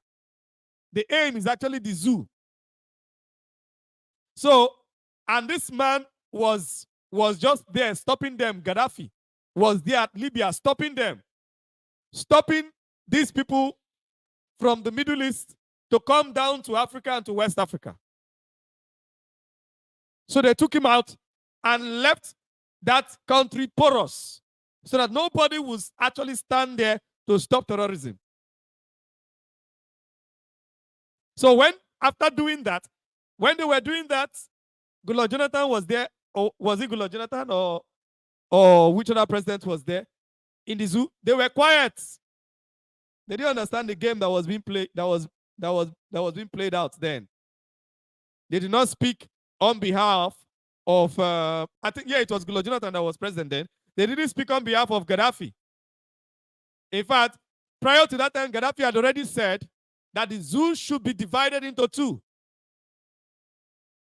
The aim is actually the zoo. So, and this man was just there stopping them. Gaddafi was there at Libya stopping them, stopping these people from the Middle East to come down to Africa and to West Africa. So they took him out and left that country porous so that nobody would actually stand there to stop terrorism. So after doing that, when they were doing that, Goodluck Jonathan was there, or was it Goodluck Jonathan or which other president was there in the zoo? They were quiet. They didn't understand the game that was being played. That was being played out then. They did not speak on behalf of. I think it was Goodluck Jonathan that was president then. They didn't speak on behalf of Gaddafi. In fact, prior to that time, Gaddafi had already said that the zoo should be divided into two,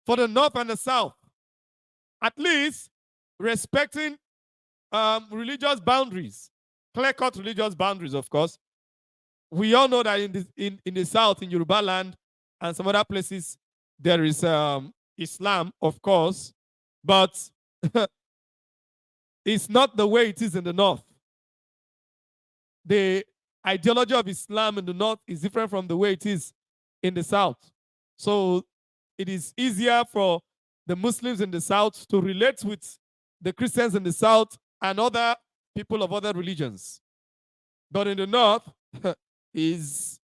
for the north and the south, at least respecting religious boundaries, clear-cut religious boundaries, of course. We all know that in the south, in Yoruba land and some other places, there is Islam, of course, but it's not the way it is in the north. The ideology of Islam in the north is different from the way it is in the south. So it is easier for the Muslims in the south to relate with the Christians in the south and other people of other religions. But in the north, is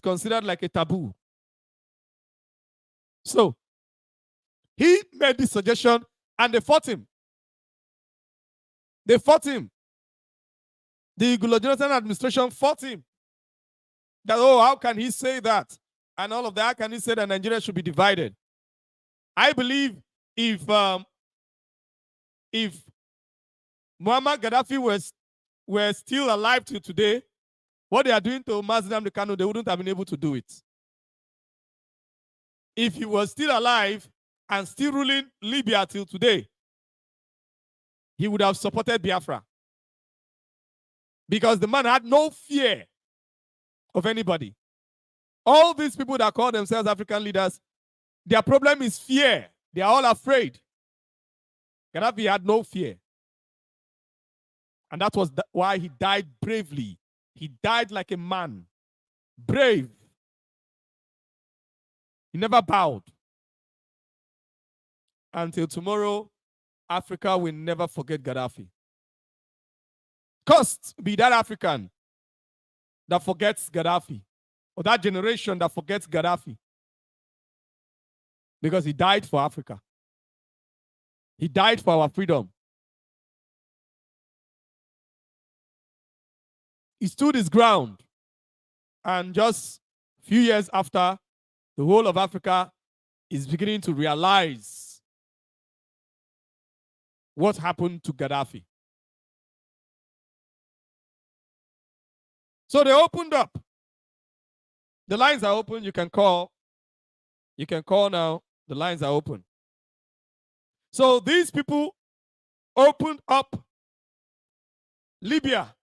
considered like a taboo. So he made this suggestion and they fought him. They fought him. The Goodluck Jonathan administration fought him. That, oh, how can he say that? And all of that, how can he say that Nigeria should be divided? I believe if Muammar Gaddafi were still alive till today, what they are doing to Mazi Kanu, they wouldn't have been able to do it. If he was still alive and still ruling Libya till today, he would have supported Biafra. Because the man had no fear of anybody. All these people that call themselves African leaders, their problem is fear. They are all afraid. Gaddafi had no fear. And that was why he died bravely. He died like a man. Brave. He never bowed. Until tomorrow, Africa will never forget Gaddafi. Cursed be that African that forgets Gaddafi, or that generation that forgets Gaddafi. Because he died for Africa. He died for our freedom. He stood his ground. And just a few years after, the whole of Africa is beginning to realize what happened to Gaddafi. So they opened up. The lines are open. You can call. You can call now. The lines are open. So these people opened up Libya.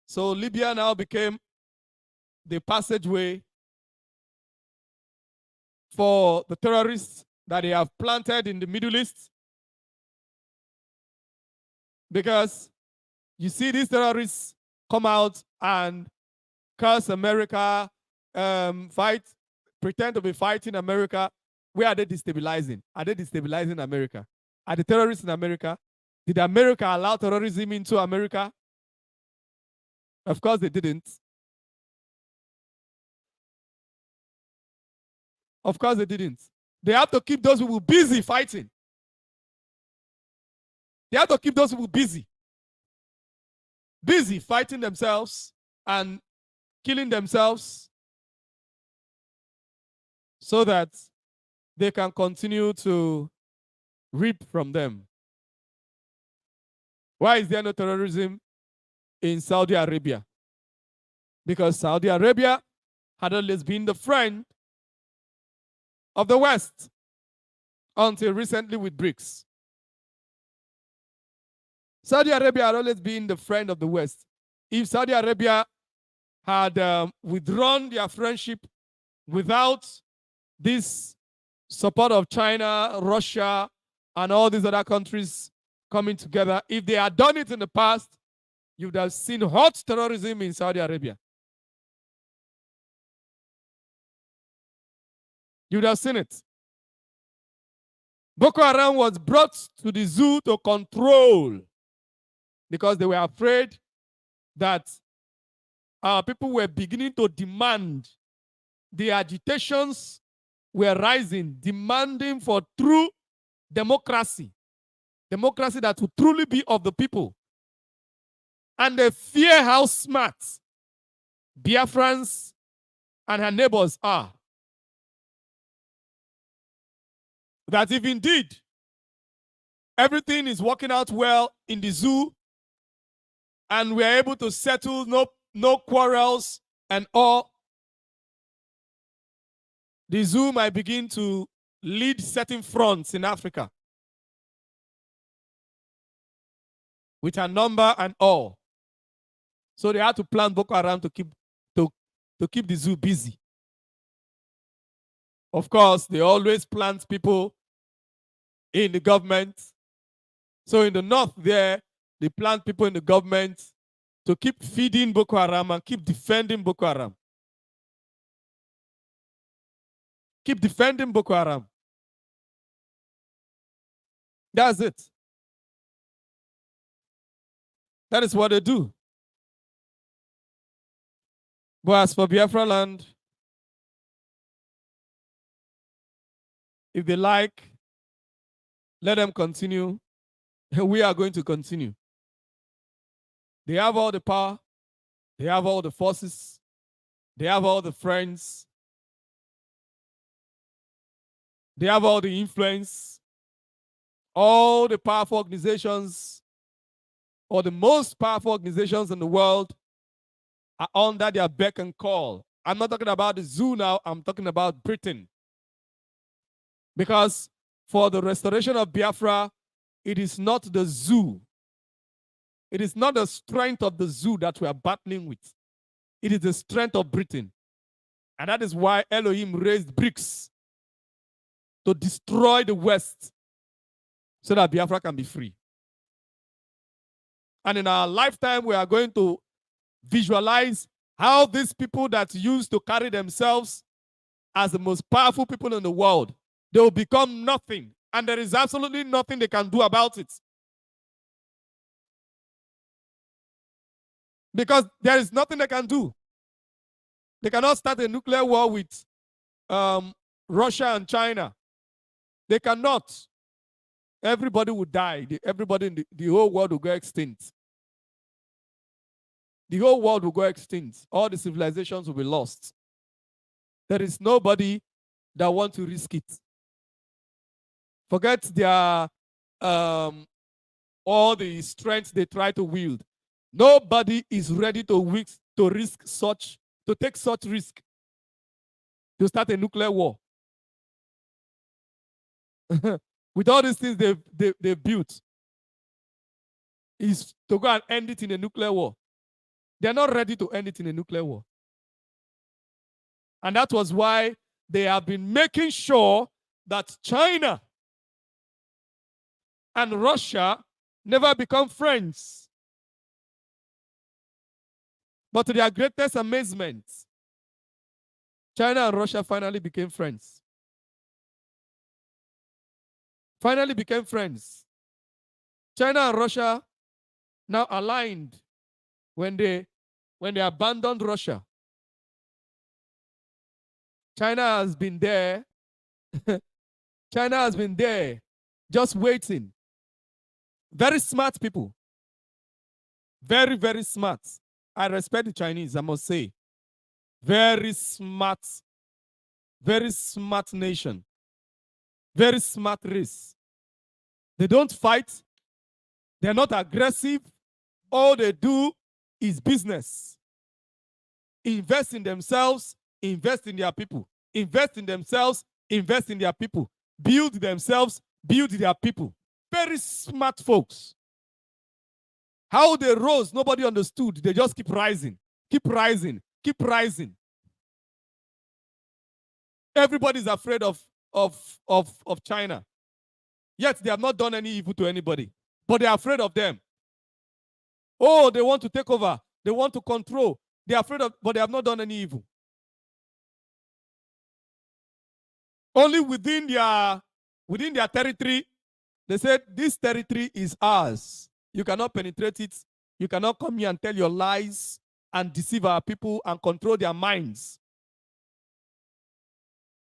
So Libya now became the passageway for the terrorists that they have planted in the Middle East. Because you see these terrorists come out and curse America, pretend to be fighting America. Where are they destabilizing? Are they destabilizing America? Are the terrorists in America? Did America allow terrorism into America? Of course they didn't. Of course they didn't. They have to keep those people busy fighting. They have to keep those people busy. Busy fighting themselves and killing themselves so that they can continue to reap from them. Why is there no terrorism in Saudi Arabia? Because Saudi Arabia had always been the friend of the West until recently with BRICS. Saudi Arabia had always been the friend of the West. If Saudi Arabia had withdrawn their friendship without this support of China, Russia, and all these other countries coming together, if they had done it in the past, you would have seen hot terrorism in Saudi Arabia. You would have seen it. Boko Haram was brought to the zoo to control because they were afraid that our people were beginning to demand. The agitations were rising, demanding for true democracy. Democracy that would truly be of the people. And they fear how smart Biafrans and her neighbors are. That if indeed everything is working out well in the zoo and we're able to settle no quarrels and all, the zoo might begin to lead certain fronts in Africa with a number and all. So they had to plan Boko Haram to keep the zoo busy. Of course, they always plant people in the government. So in the north there, they plant people in the government to keep feeding Boko Haram and keep defending Boko Haram. Keep defending Boko Haram. That's it. That is what they do. But as for Biafra land, if they like, let them continue. We are going to continue. They have all the power. They have all the forces. They have all the friends. They have all the influence. All the powerful organizations, or the most powerful organizations in the world, are under their beck and call. I'm not talking about the zoo now. I'm talking about Britain. Because for the restoration of Biafra, it is not the zoo. It is not the strength of the zoo that we are battling with. It is the strength of Britain. And that is why Elohim raised BRICS to destroy the West so that Biafra can be free. And in our lifetime, we are going to visualize how these people that used to carry themselves as the most powerful people in the world, they will become nothing. And there is absolutely nothing they can do about it. Because there is nothing they can do. They cannot start a nuclear war with Russia and China. They cannot. Everybody will die. Everybody in the whole world will go extinct. The whole world will go extinct. All the civilizations will be lost. There is nobody that wants to risk it. Forget their all the strength they try to wield. Nobody is ready to take such risk to start a nuclear war. With all these things they've built, is to go and end it in a nuclear war. They're not ready to end it in a nuclear war. And that was why they have been making sure that China and Russia never become friends. But to their greatest amazement, China and Russia finally became friends. Finally became friends. China and Russia now aligned when they abandoned Russia. China has been there. China has been there just waiting. Very smart people. Very, very smart. I respect the Chinese, I must say. Very smart nation. Very smart race. They don't fight. They're not aggressive. All they do is business. Invest in themselves, invest in their people. Invest in themselves, invest in their people, build themselves, build their people. Very smart folks. How they rose, nobody understood. They just keep rising, keep rising, keep rising. Everybody's afraid of China. Yet they have not done any evil to anybody, but they're afraid of them. Oh, they want to take over. They want to control. They're afraid of, but they have not done any evil. Only within their territory, they said, this territory is ours. You cannot penetrate it. You cannot come here and tell your lies and deceive our people and control their minds.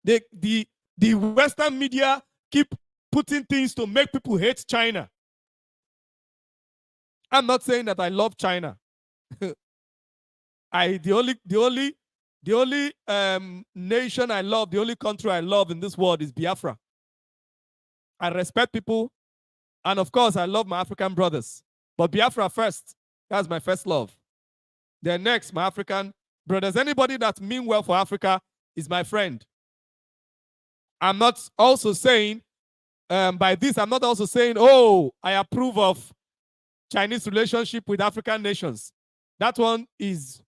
The Western media keep putting things to make people hate China. I'm not saying that I love China. The only nation I love, the only country I love in this world is Biafra. I respect people, and of course, I love my African brothers. But Biafra first. That's my first love. Then next, my African brothers. Anybody that mean well for Africa is my friend. I'm not also saying, by this, I'm not also saying, oh, I approve of Chinese relationship with African nations. That one is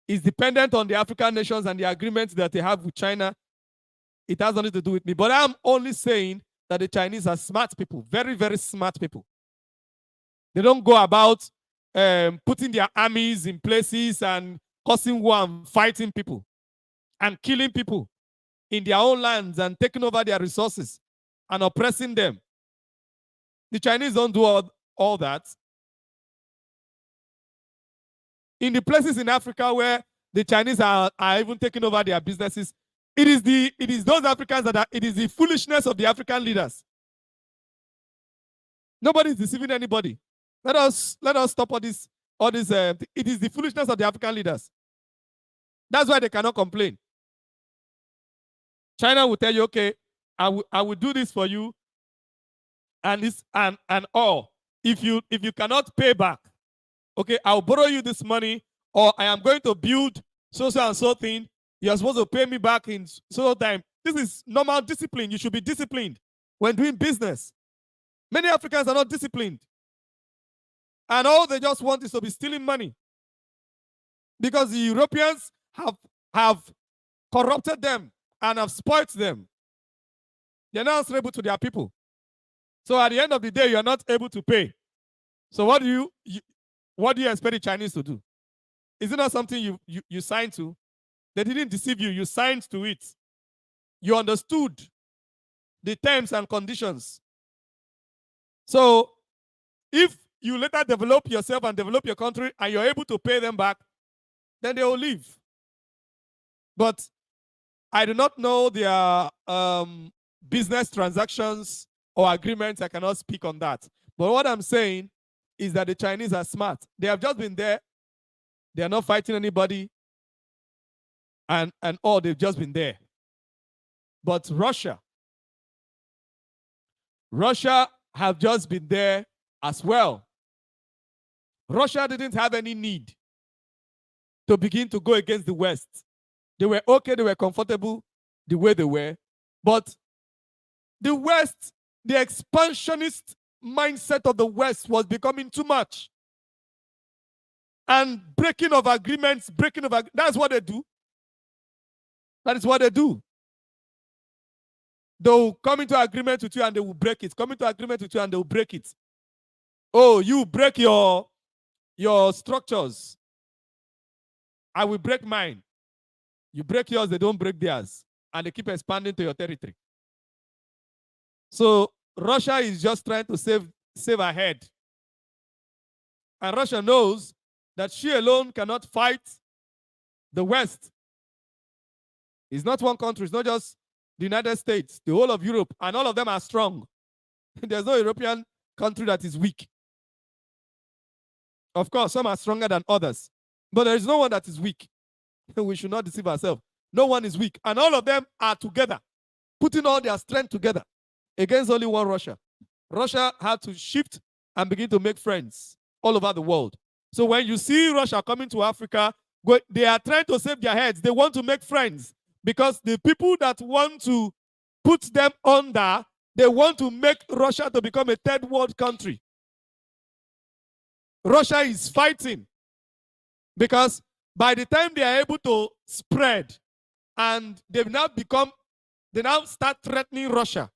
dependent on the African nations and the agreements that they have with China. It has nothing to do with me. But I'm only saying that the Chinese are smart people, very, very smart people. They don't go about putting their armies in places and causing war and fighting people and killing people in their own lands and taking over their resources and oppressing them. The Chinese don't do all that. In the places in Africa where the Chinese are even taking over their businesses, it is those Africans it is the foolishness of the African leaders. Nobody is deceiving anybody. Let us stop all this. It is the foolishness of the African leaders. That's why they cannot complain. China will tell you, okay, I will do this for you, and this and all. If you cannot pay back, okay, I'll borrow you this money, or I am going to build so and so thing. You're supposed to pay me back in so time. This is normal discipline. You should be disciplined when doing business. Many Africans are not disciplined. And all they just want is to be stealing money. Because the Europeans have corrupted them and have spoiled them. They're not answerable to their people. So at the end of the day, you're not able to pay. So what do you expect the Chinese to do? Is it not something you signed to? They didn't deceive you. You signed to it. You understood the terms and conditions. So if you later develop yourself and develop your country and you're able to pay them back, then they will leave. But I do not know their business transactions or agreements. I cannot speak on that. But what I'm saying is that the Chinese are smart. They have just been there. They are not fighting anybody. And all, they've just been there. But Russia have just been there as well. Russia didn't have any need to begin to go against the West. They were okay, they were comfortable the way they were. But the West, the expansionist mindset of the West was becoming too much. And breaking of agreements, that's what they do. That is what they do. They'll come into agreement with you and they will break it. Come into agreement with you and they will break it. Oh, you break your structures. I will break mine. You break yours, they don't break theirs. And they keep expanding to your territory. So Russia is just trying to save her head. And Russia knows that she alone cannot fight the West. It's not one country. It's not just the United States, the whole of Europe, and all of them are strong. There's no European country that is weak. Of course, some are stronger than others, but there is no one that is weak. We should not deceive ourselves. No one is weak, and all of them are together, putting all their strength together against only one Russia. Russia had to shift and begin to make friends all over the world. So when you see Russia coming to Africa, they are trying to save their heads. They want to make friends. because the people that want to put them under, they want to make Russia to become a third world country. Russia is fighting because by the time they are able to spread and they now start threatening Russia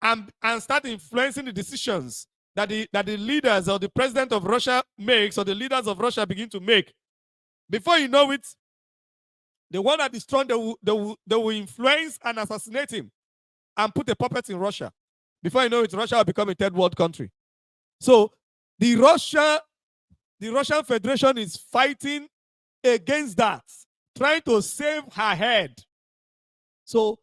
and start influencing the decisions that the leaders or the president of Russia makes, or the leaders of Russia begin to make. Before you know it, the one that is strong, they will influence and assassinate him and put a puppet in Russia. Before you know it, Russia will become a third world country. So the Russian Federation is fighting against that, trying to save her head. So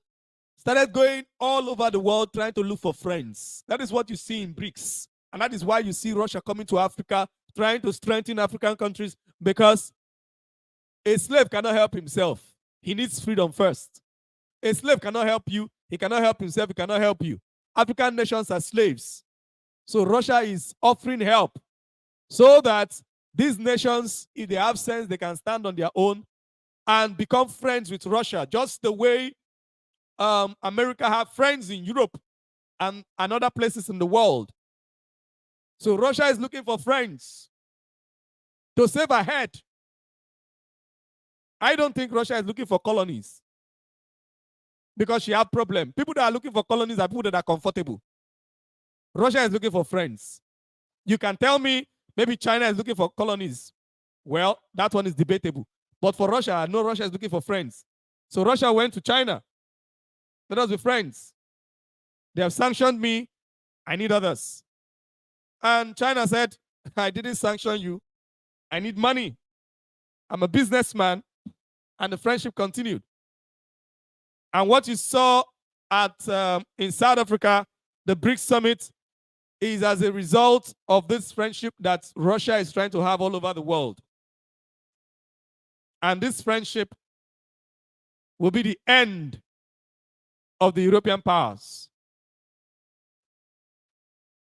started going all over the world trying to look for friends. That is what you see in BRICS. And that is why you see Russia coming to Africa, trying to strengthen African countries, because a slave cannot help himself. He needs freedom first. A slave cannot help you. He cannot help himself. He cannot help you. African nations are slaves. So Russia is offering help so that these nations, if they have sense, they can stand on their own and become friends with Russia, just the way America have friends in Europe and other places in the world. So Russia is looking for friends to save her head. I don't think Russia is looking for colonies because she has problem. People that are looking for colonies are people that are comfortable. Russia is looking for friends. You can tell me maybe China is looking for colonies. Well, that one is debatable. But for Russia, I know Russia is looking for friends. So Russia went to China. Let us be friends. They have sanctioned me. I need others. And China said, I didn't sanction you. I need money. I'm a businessman. And the friendship continued. And what you saw in South Africa, the BRICS summit, is as a result of this friendship that Russia is trying to have all over the world. And this friendship will be the end of the European powers.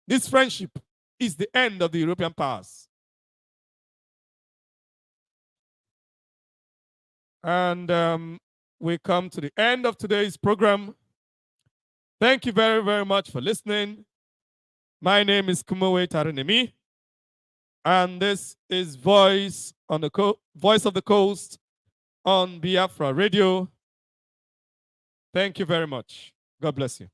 This friendship is the end of the European powers. And we come to the end of today's program. Thank you very, very much for listening. My name is Kimiowei TARI NEMI, and this is Voice of the Coast on Biafra Radio. Thank you very much. God bless you.